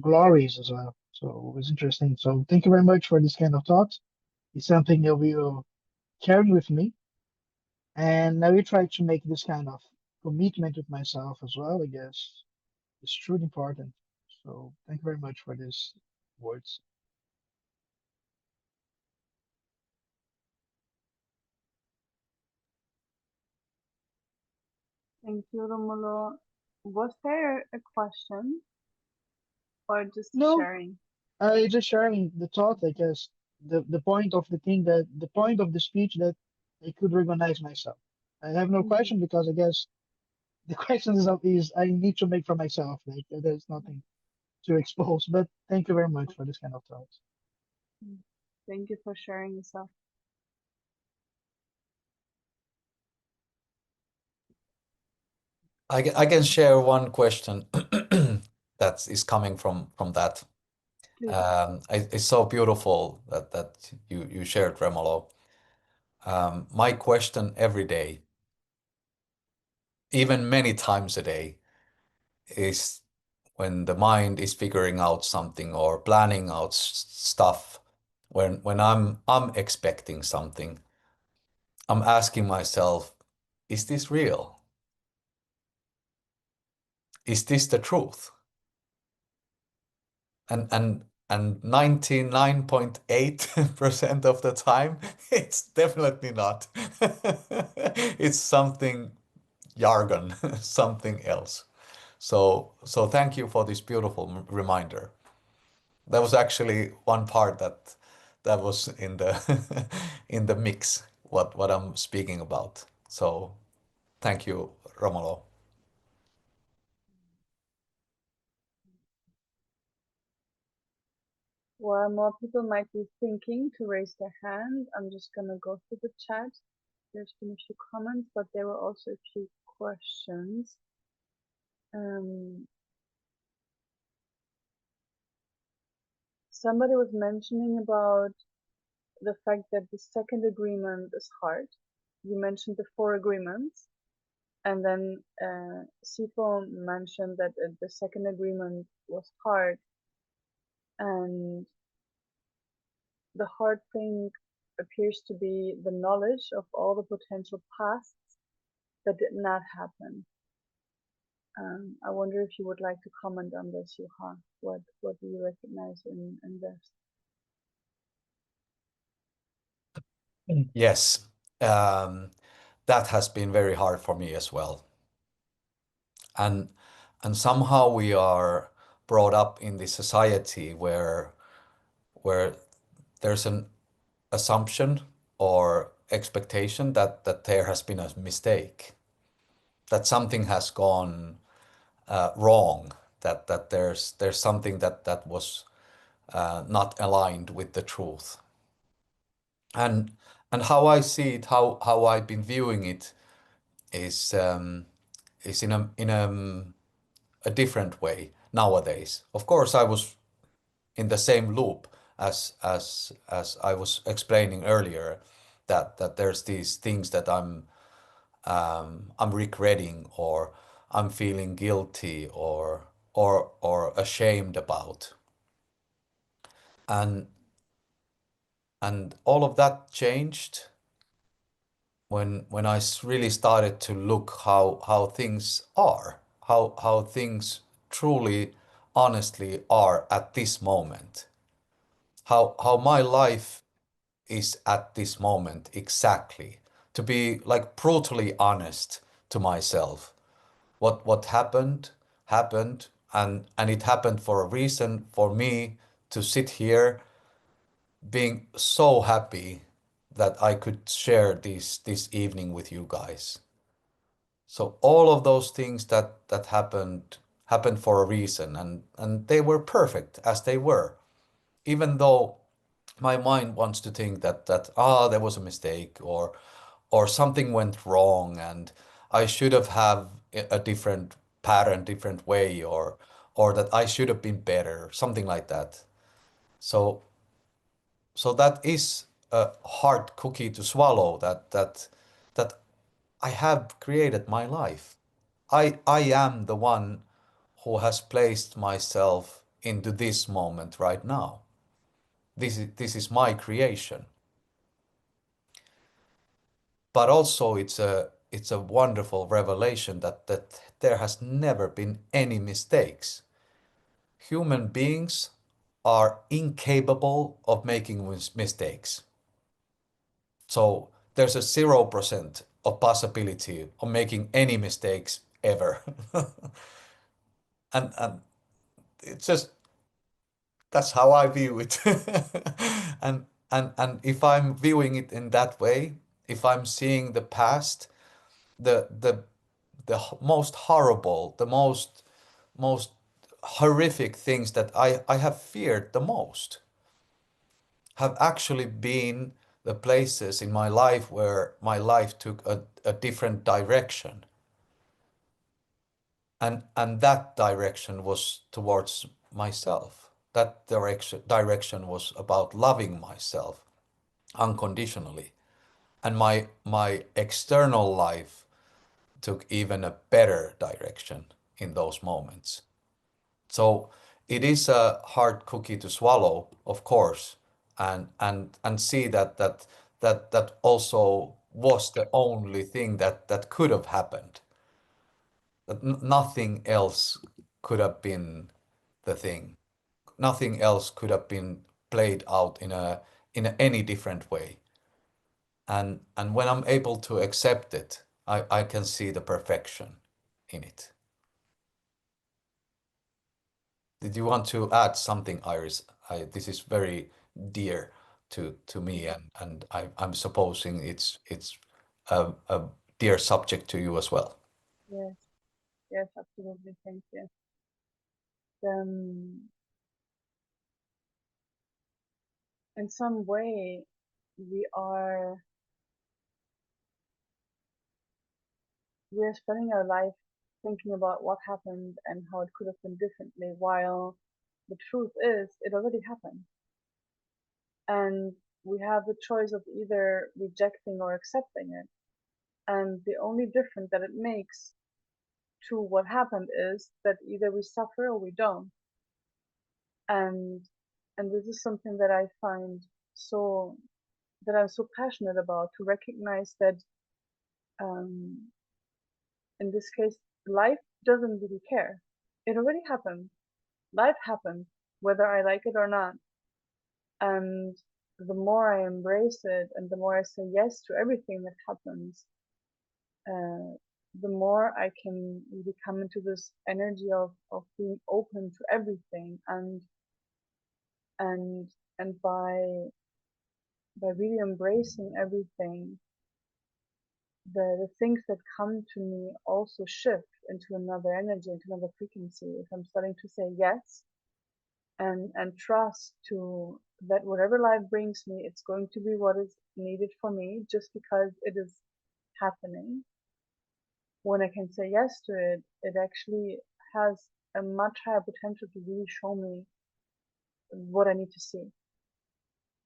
glories as well. So it's interesting. So thank you very much for this kind of thoughts. It's something that we will carry with me, and I will try to make this kind of commitment with myself as well. I guess it's truly important. So thank you very much for these words. Thank you, Romulo. Was there a question or just No, sharing? just sharing the thought, I guess. The point of the point of the speech that I could recognize myself. I have no Mm, question because I guess the question is I need to make for myself. Like there's nothing to expose. But thank you very much for this kind of thoughts. mm. Thank you for sharing yourself. I can share one question that is coming from that. Please. It's so beautiful that you shared, Remolo. My question every day, even many times a day, is when the mind is figuring out something or planning out stuff, when I'm expecting something, I'm asking myself, is this real? Is this the truth? And 99.8% of the time, it's definitely not. It's something jargon, something else. So thank you for this beautiful reminder. That was actually one part that was in the in the mix, what I'm speaking about. So thank you, Romolo. While more people might be thinking to raise their hand, I'm just gonna go through the chat. There's been a few comments, but there were also a few questions. Somebody was mentioning about the fact that the second agreement is hard. You mentioned the 4 agreements, and then Sifo mentioned that the second agreement was hard, and the hard thing appears to be the knowledge of all the potential pasts that did not happen. I wonder if you would like to comment on this, Juha. What do you recognize in this? Yes, um, that has been very hard for me as well. And and somehow we are brought up in this society where there's an assumption or expectation that there has been a mistake, that something has gone wrong, that there's something that was not aligned with the truth. And and how I see it, how I've been viewing it is in a different way nowadays. Of course, I was in the same loop as I was explaining earlier, that there's these things that I'm regretting or I'm feeling guilty or ashamed about. And and all of that changed when I really started to look how things are, how things truly, honestly are at this moment, how my life is at this moment exactly, to be like brutally honest to myself. What happened, and it happened for a reason for me to sit here being so happy that I could share this evening with you guys. So all of those things that happened for a reason, and they were perfect as they were. Even though my mind wants to think that there was a mistake or something went wrong and I should have a different pattern, different way, or that I should have been better, something like that. So so that is a hard cookie to swallow, that I have created my life. I am the one who has placed myself into this moment right now. This is my creation. But also it's a wonderful revelation that there has never been any mistakes. Human beings are incapable of making mistakes. So there's a 0% of possibility of making any mistakes ever. And it's just that's how I view it. And if I'm viewing it in that way, if I'm seeing the past, the most horrible, the most horrific things that I have feared the most have actually been the places in my life where my life took a different direction. And that direction was towards myself. That direction was about loving myself unconditionally. And my external life took even a better direction in those moments. So it is a hard cookie to swallow, of course, and see that also was the only thing that could have happened. That nothing else could have been the thing. Nothing else could have been played out in any different way. And when I'm able to accept it, I can see the perfection in it. Did you want to add something, Iris? This is very dear to me, and I'm supposing it's a dear subject to you as well. Yes, yes, absolutely. Thank you. Um, in some way, we're spending our life thinking about what happened and how it could have been differently, while the truth is it already happened. And we have the choice of either rejecting or accepting it. And the only difference that it makes to what happened is that either we suffer or we don't. And this is something that I find that I'm so passionate about, to recognize that um, in this case, life doesn't really care. It already happened. Life happened, whether I like it or not. And the more I embrace it and the more I say yes to everything that happens, the more I can really come into this energy of being open to everything, and and by really embracing everything, the things that come to me also shift into another energy, into another frequency. If I'm starting to say yes and trust to that whatever life brings me, it's going to be what is needed for me just because it is happening. When I can say yes to it, it actually has a much higher potential to really show me what I need to see.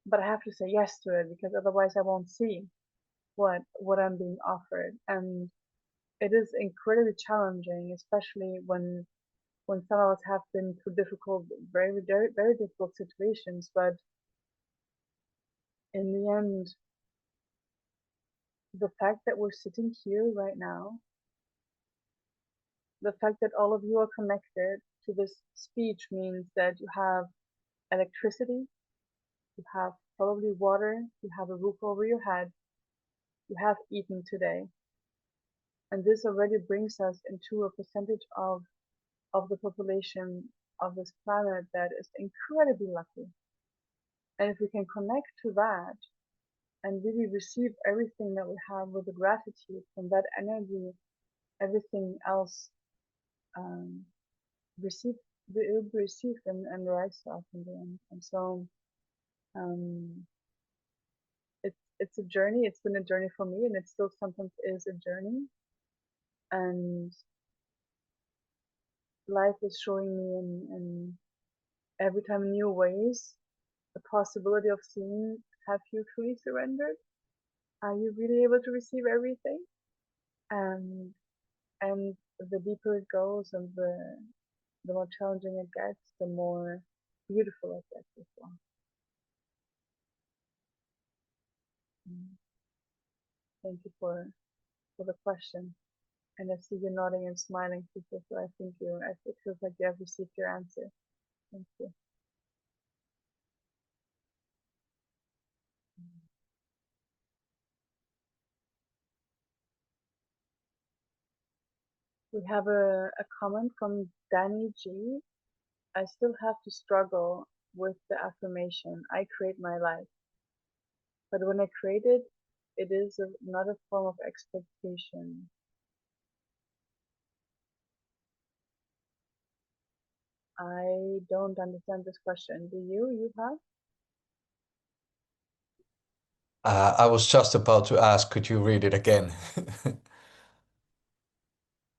But I have to say yes to it, because otherwise I won't see what I'm being offered. And it is incredibly challenging, especially when some of us have been through difficult, very difficult situations. But in the end, the fact that we're sitting here right now, the fact that all of you are connected to this speech, means that you have electricity, you have probably water, you have a roof over your head, you have eaten today. And this already brings us into a percentage of the population of this planet that is incredibly lucky. And if we can connect to that and really receive everything that we have with the gratitude from that energy, everything else receive will be received and rise up in the end. And so it's a journey. It's been a journey for me, and it still sometimes is a journey. And life is showing me in every time new ways the possibility of seeing, have you truly surrendered? Are you really able to receive everything? And the deeper it goes and the more challenging it gets, the more beautiful it gets as well. Thank you for the question. And I see you nodding and smiling, people, so I think it feels like you have received your answer. Thank you. We have a comment from Danny G. I still have to struggle with the affirmation, I create my life. But when I create it, it is not a form of expectation. I don't understand this question. Do you have? I was just about to ask, could you read it again?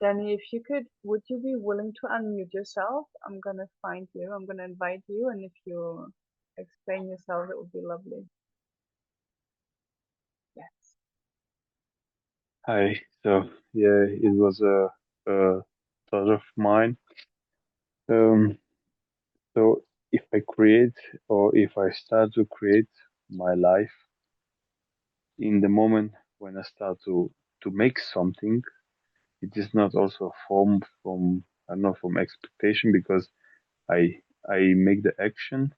Danny, if you could, would you be willing to unmute yourself? I'm gonna find you. I'm gonna invite you, and if you explain yourself, it would be lovely. Yes. Hi. So yeah, it was a thought of mine. Um, so if I create or if I start to create my life in the moment when I start to make something, it is not also a form from I don't know from expectation because I make the action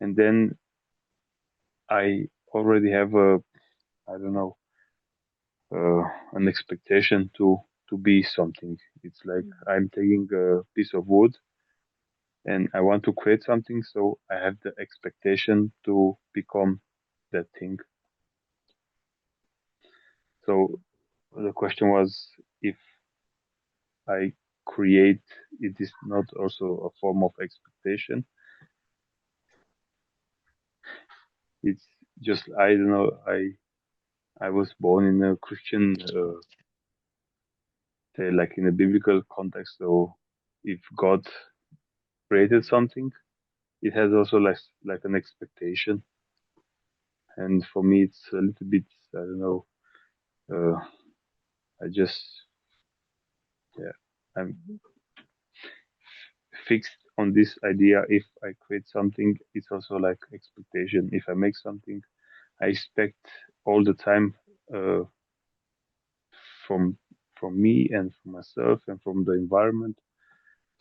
and then I already have a I don't know an expectation to be something. It's like I'm taking a piece of wood and I want to create something, so I have the expectation to become that thing. So the question was if I create, it is not also a form of expectation. It's just I don't know. I was born in a Christian, say like in a biblical context. So if God created something, it has also like an expectation. And for me, it's a little bit I don't know. I just yeah. I'm fixed on this idea. If I create something, it's also like expectation. If I make something, I expect all the time uh, from from me and from myself and from the environment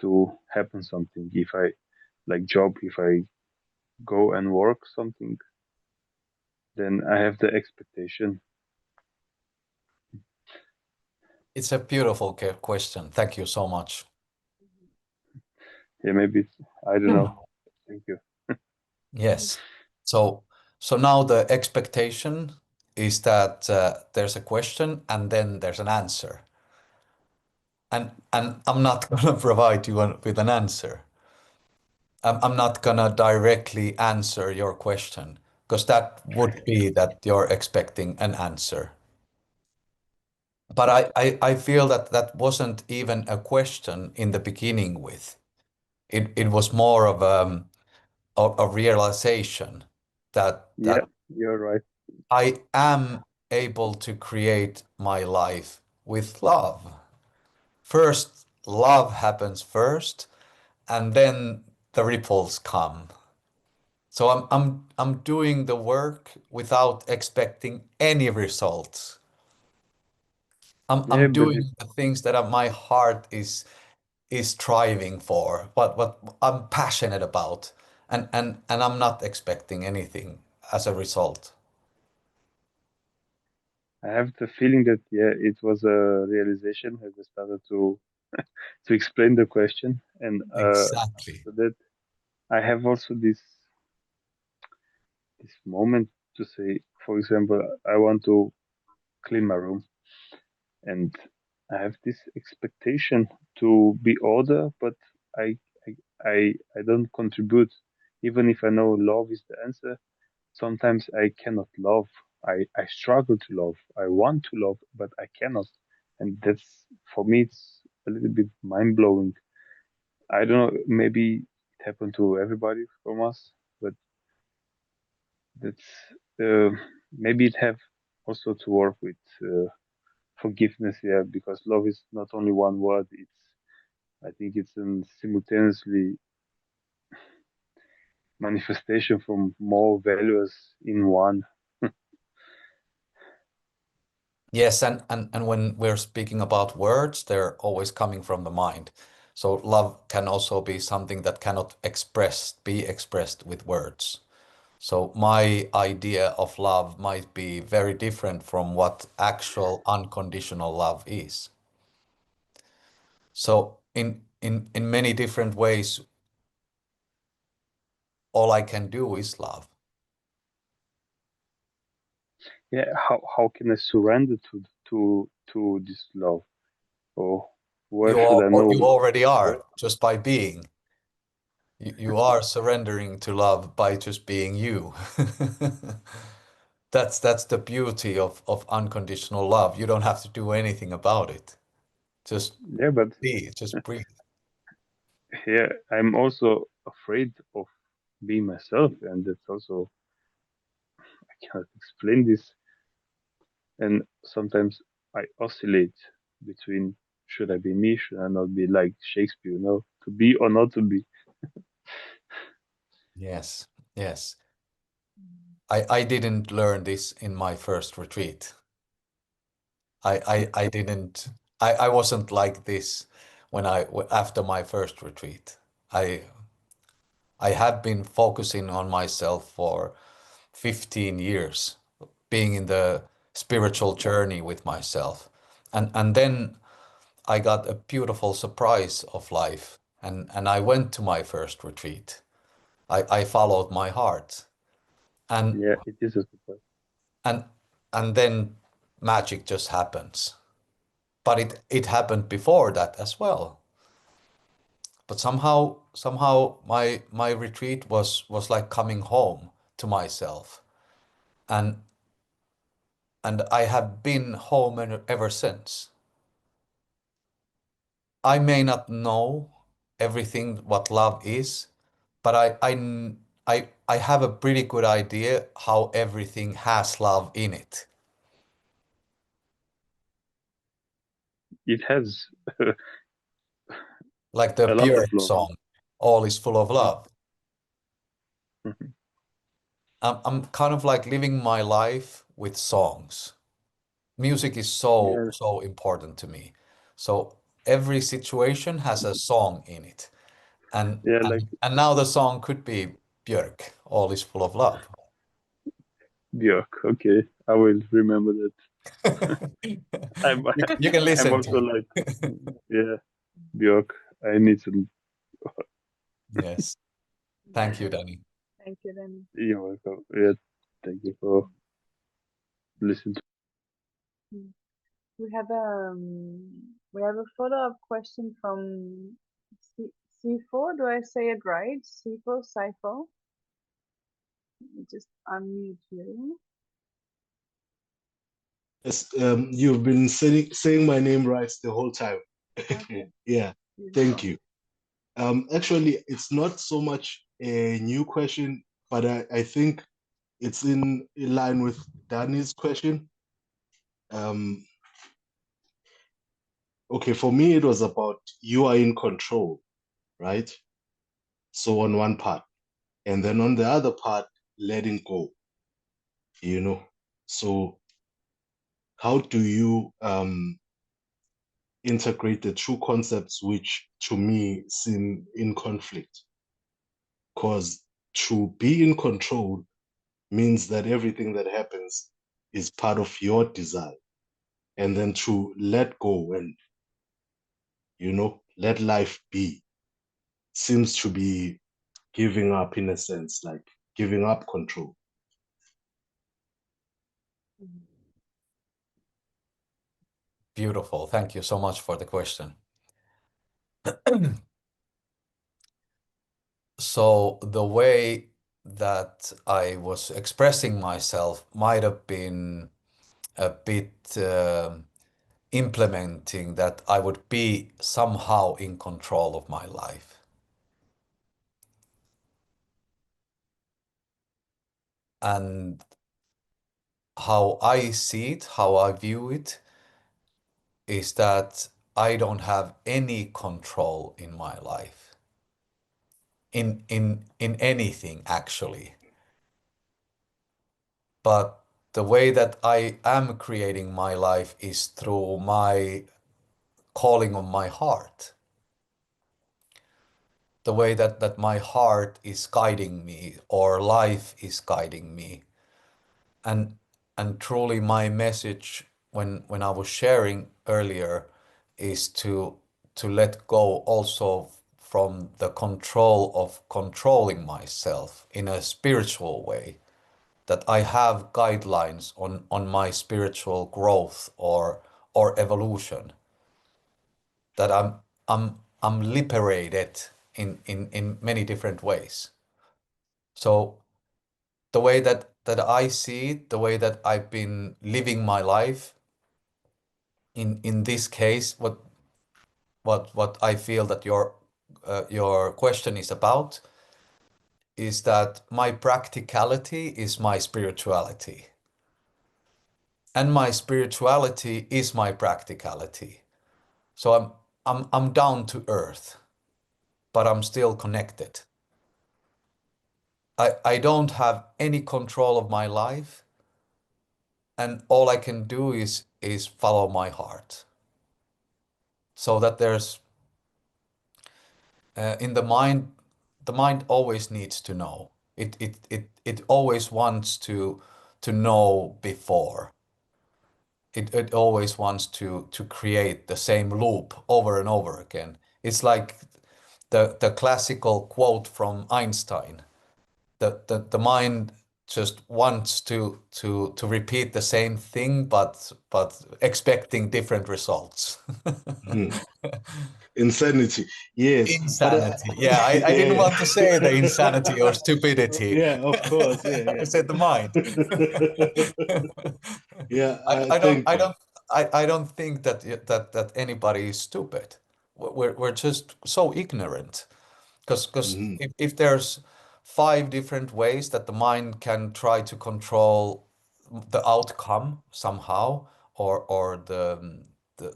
to happen something. If I like job, if I go and work something, then I have the expectation. It's a beautiful question. Thank you so much. Yeah, maybe I don't know. Thank you. Yes. So now the expectation is that there's a question and then there's an answer. And I'm not gonna provide you with an answer. I'm not gonna directly answer your question because that would be that you're expecting an answer. But I feel that that wasn't even a question in the beginning with. It was more of a realization Yeah, that you're right. I am able to create my life with love. First, love happens first, and then the ripples come. So I'm doing the work without expecting any results. Yeah, I'm but it, doing the things that my heart is striving for, what I'm passionate about, and I'm not expecting anything as a result. I have the feeling that yeah, it was a realization as I started to explain the question, and Exactly. after that, I have also this moment to say, for example, I want to clean my room, and I have this expectation to be order, but I I I don't contribute, even if I know love is the answer. Sometimes I cannot love. I struggle to love. I want to love, but I cannot, and that's for me it's a little bit mind blowing. I don't know. Maybe it happened to everybody from us, but that's uh, maybe it have also to work with forgiveness. Yeah, because love is not only one word. It's I think it's a simultaneously manifestation from more values in one. Yes, and when we're speaking about words, they're always coming from the mind. So love can also be something that cannot be expressed with words. So my idea of love might be very different from what actual unconditional love is. So in many different ways, all I can do is love. Yeah, how can I surrender to this love? Or where should I You know already where? are just by being. You are surrendering to love by just being you. That's the beauty of unconditional love. You don't have to do anything about it. Just Yeah, but be, just breathe. yeah, I'm also afraid of being myself, and that's also I cannot explain this. And sometimes I oscillate between should I be me, should I not be like Shakespeare, to be or not to be. Yes, yes. I didn't learn this in my first retreat. I didn't I wasn't like this when after my first retreat. I I have been focusing on myself for 15 years, being in the spiritual journey with myself. And then I got a beautiful surprise of life and I went to my first retreat. I followed my heart and Yeah, it is a surprise. and and then magic just happens. But it happened before that as well. But somehow my retreat was like coming home to myself. And and I have been home ever since. I may not know everything what love is, but I have a pretty good idea how everything has love in it. It has Like the a lot of Björk love. song, All is Full of Mhm, Love. mhm. I'm kind of like living my life with songs. Music is so Yeah, so important to me. So every situation has a song in it. And yeah, like and now the song could be Björk, All is Full of Love. Björk. Okay, I will remember that. I'm You can I'm listen to also it. like yeah, Björk. I need to. Yes. Thank you, Yeah. Danny. Thank you, then. You're welcome. Yeah, thank you for listening. Mm. We have a follow-up question from C4. Do I say it right? C4, Sifo. Let me just unmute you. Yes, you've been saying my name right the whole time. Okay, Yeah, thank beautiful. you. Actually, it's not so much a new question, but I think it's in line with Danny's question. Okay, for me, it was about you are in control, right? So on one part, and then on the other part, letting go, you know. So how do you integrate the two concepts which to me seem in conflict? Because to be in control means that everything that happens is part of your desire. And then to let go and, let life be seems to be giving up in a sense, like giving up control. Mhm. Beautiful. Thank you so much for the question. So the way that I was expressing myself might have been a bit implementing that I would be somehow in control of my life. And how I see it, how I view it, is that I don't have any control in my life. In anything actually. But the way that I am creating my life is through my calling on my heart. The way that my heart is guiding me or life is guiding me. And and truly my message when I was sharing earlier is let go also from the control of controlling myself in a spiritual way, that I have guidelines on my spiritual growth or evolution, that I'm liberated in many different ways. So the way that I see it, the way that I've been living my life, in this case, what I feel that your question is about is that my practicality is my spirituality, and my spirituality is my practicality. So I'm down to earth, but I'm still connected. I don't have any control of my life, and all I can do is follow my heart. So that there's in the mind always needs to know. It always wants to know before. It always wants to create the same loop over and over again. It's like the classical quote from Einstein. The mind just wants to repeat the same thing, but expecting different results. Mhm. Insanity. Yes, but Insanity. Yeah, I didn't yeah, want to say the insanity or stupidity. yeah, of course, yeah, I said the mind. yeah. Yeah, I I don't think. I don't I don't think that anybody is stupid. We're just so ignorant. Because Mhm, if there's 5 different ways that the mind can try to control the outcome somehow, or the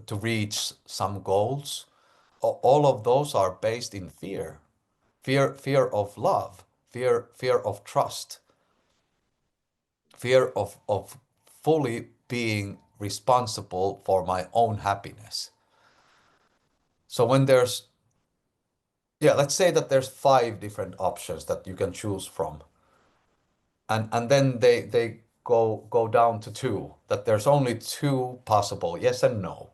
to reach some goals, all of those are based in fear. Fear of love, fear of trust, fear of fully being responsible for my own happiness. So when there's, yeah, let's say that there's 5 different options that you can choose from. And then they go down to 2, that there's only 2 possible, yes and no.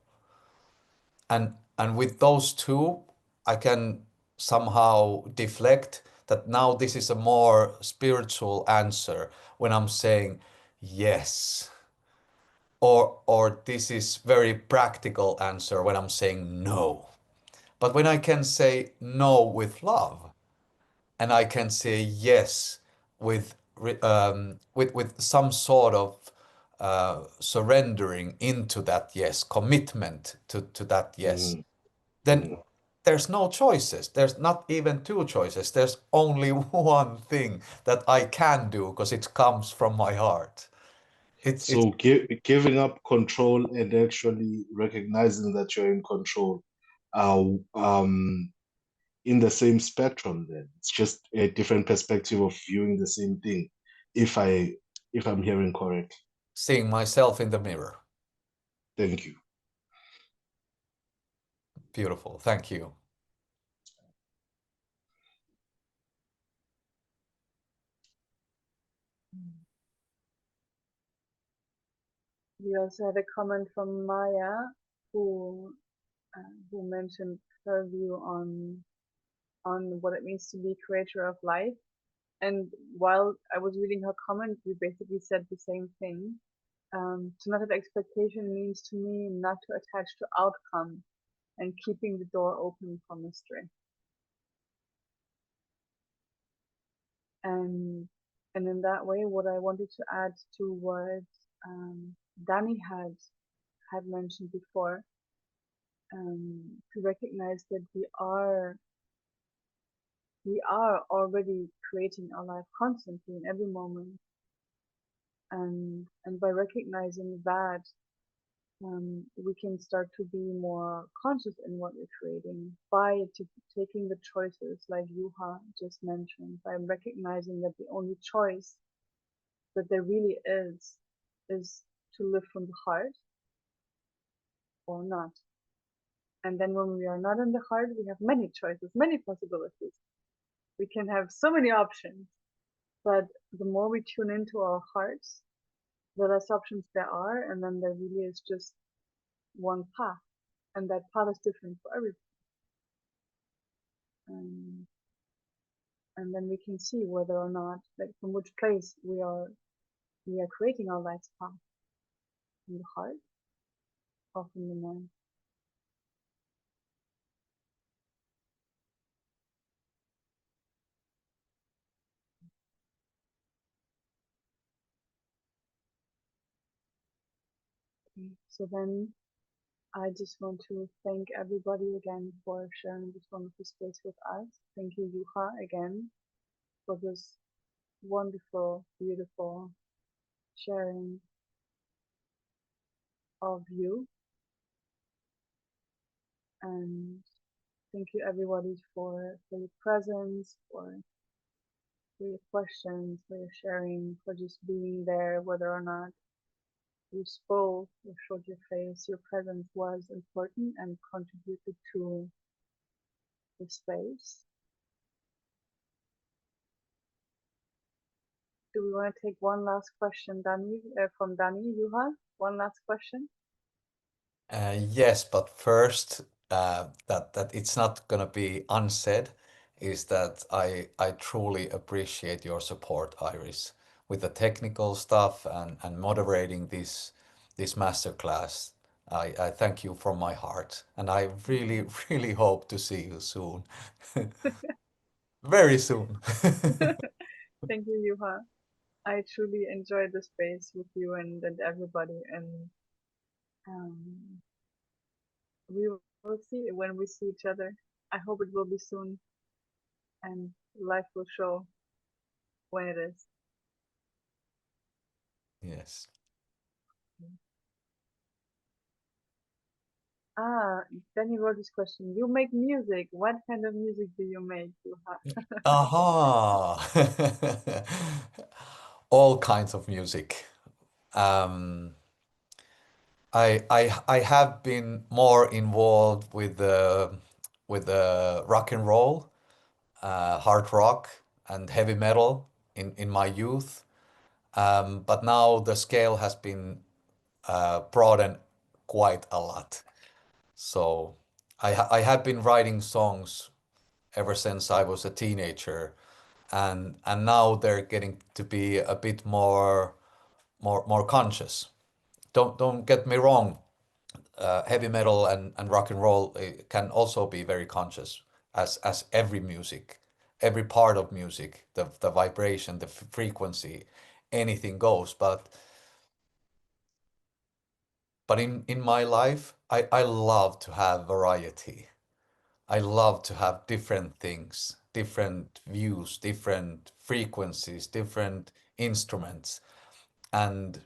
And with those 2, I can somehow deflect that now this is a more spiritual answer when I'm saying yes, or this is very practical answer when I'm saying no. But when I can say no with love, and I can say yes with some sort of surrendering into that yes, commitment to that yes, mhm, then mhm. there's no choices. There's not even 2 choices. There's only one thing that I can do because it comes from my heart. It's So giving up control and actually recognizing that you're in control are in the same spectrum then. It's just a different perspective of viewing the same thing, if I'm hearing correct. seeing myself in the mirror. Thank you. Beautiful. Thank you. We also had a comment from Maya, who mentioned her view on what it means to be creator of life. And while I was reading her comment, we basically said the same thing. To not have expectation means to me not to attach to outcome and keeping the door open for mystery. And in that way, what I wanted to add to what Danny had mentioned before, to recognize that we are already creating our life constantly in every moment, and by recognizing that, we can start to be more conscious in what we're creating by taking the choices, like Juha just mentioned, by recognizing that the only choice that there really is to live from the heart or not. And then when we are not in the heart, we have many choices, many possibilities. We can have so many options, but the more we tune into our hearts, the less options there are, and then there really is just one path, and that path is different for everyone. and then we can see whether or not, like, from which place we are creating our life's path, in the heart or from the mind. Okay, so then I just want to thank everybody again for sharing this wonderful space with us. Thank you, Juha, again for this wonderful, beautiful sharing of you. And thank you, everybody, for your presence, for your questions, for your sharing, for just being there, whether or not you spoke or showed your face. Your presence was important and contributed to the space. Do we want to take one last question, Dani, from Dani, Juha? One last question? Yes, but first, that it's not gonna be unsaid is that I truly appreciate your support, Iris, with the technical stuff and moderating this masterclass. I thank you from my heart, and I really, really hope to see you soon. Very soon. Thank you, Juha. I truly enjoyed the space with you and everybody, and um, we will see when we see each other. I hope it will be soon, and life will show when it is. Yes. Ah, Danny wrote this question. You make music. What kind of music do you make, Juha? Aha. All kinds of music. Um, I have been more involved with the rock and roll, hard rock and heavy metal in my youth. But now the scale has been broadened quite a lot. So I have been writing songs ever since I was a teenager, and now they're getting to be a bit more conscious. Don't get me wrong, heavy metal and rock and roll can also be very conscious, as every music, every part of music, the vibration, the frequency, anything goes. But in my life, I love to have variety. I love to have different things, different views, different frequencies, different instruments, and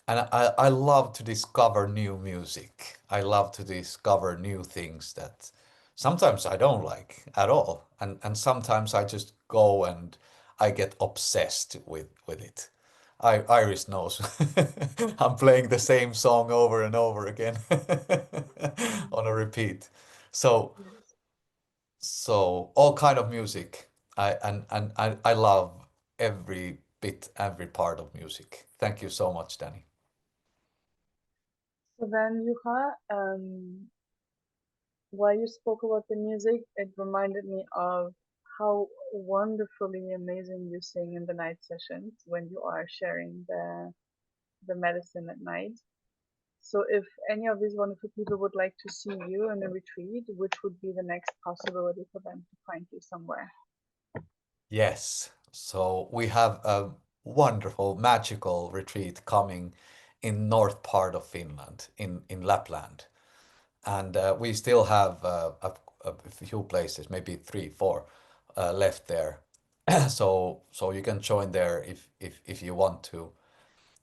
I love to discover new music. I love to discover new things that sometimes I don't like at all. And sometimes I just go and I get obsessed with it. Iris knows. I'm playing the same song over and over again on a repeat. So Yes. so all kind of music. I love every bit, every part of music. Thank you so much, Danny. So then, Juha, while you spoke about the music, it reminded me of how wonderfully amazing you sing in the night sessions when you are sharing the medicine at night. So if any of these wonderful people would like to see you in a retreat, which would be the next possibility for them to find you somewhere? Yes. So we have a wonderful, magical retreat coming in north part of Finland, in Lapland. And we still have a few places, maybe three, four, left there. So you can join there if you want to.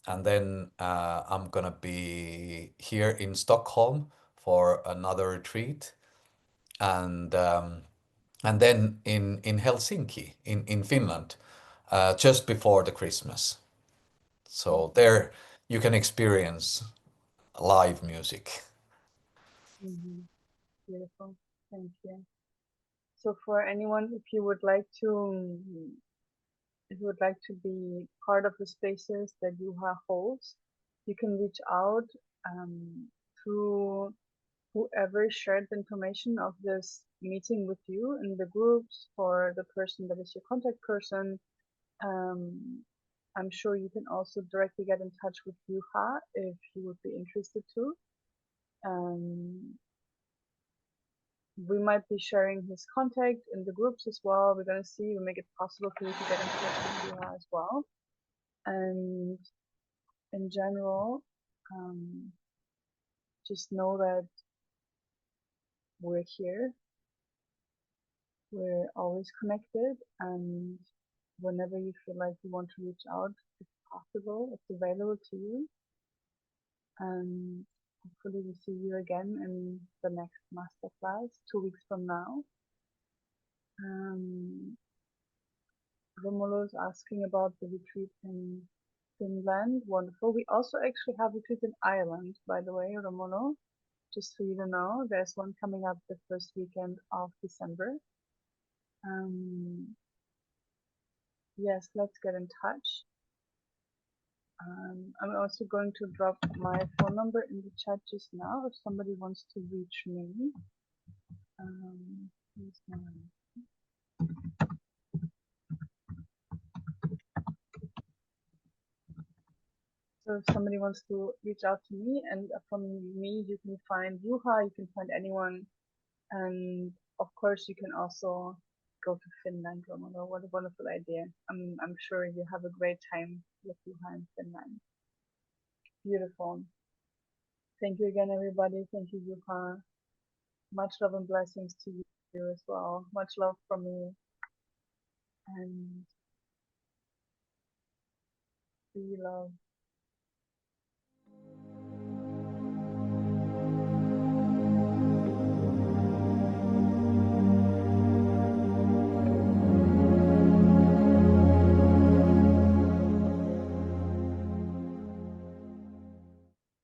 And then I'm gonna be here in Stockholm for another retreat, and and then in Helsinki in Finland, just before the Christmas. So there you can experience live music. Mm-hmm. Beautiful. Thank you. So for anyone, if you would like to, if you would like to be part of the spaces that Juha holds, you can reach out through whoever shared the information of this meeting with you in the groups, for the person that is your contact person, I'm sure you can also directly get in touch with Juha if you would be interested to. We might be sharing his contact in the groups as well. We're going to see, we make it possible for you to get in touch with Juha as well. And in general, just know that we're here. We're always connected, and whenever you feel like you want to reach out, it's possible, it's available to you. And hopefully we see you again in the next masterclass 2 weeks from now. Romulo is asking about the retreat in Finland. Wonderful. We also actually have a retreat in Ireland, by the way, Romulo. Just for you to know, there's one coming up the first weekend of December. Yes, let's get in touch. I'm also going to drop my phone number in the chat just now if somebody wants to reach me. So if somebody wants to reach out to me, and from me you can find Juha, you can find anyone, and of course you can also go to Finland, Romulo. What a wonderful idea. I'm sure you have a great time with Juha in Finland. Beautiful. Thank you again, everybody. Thank you, Juha. Much love and blessings to you as well. Much love from me. And be loved.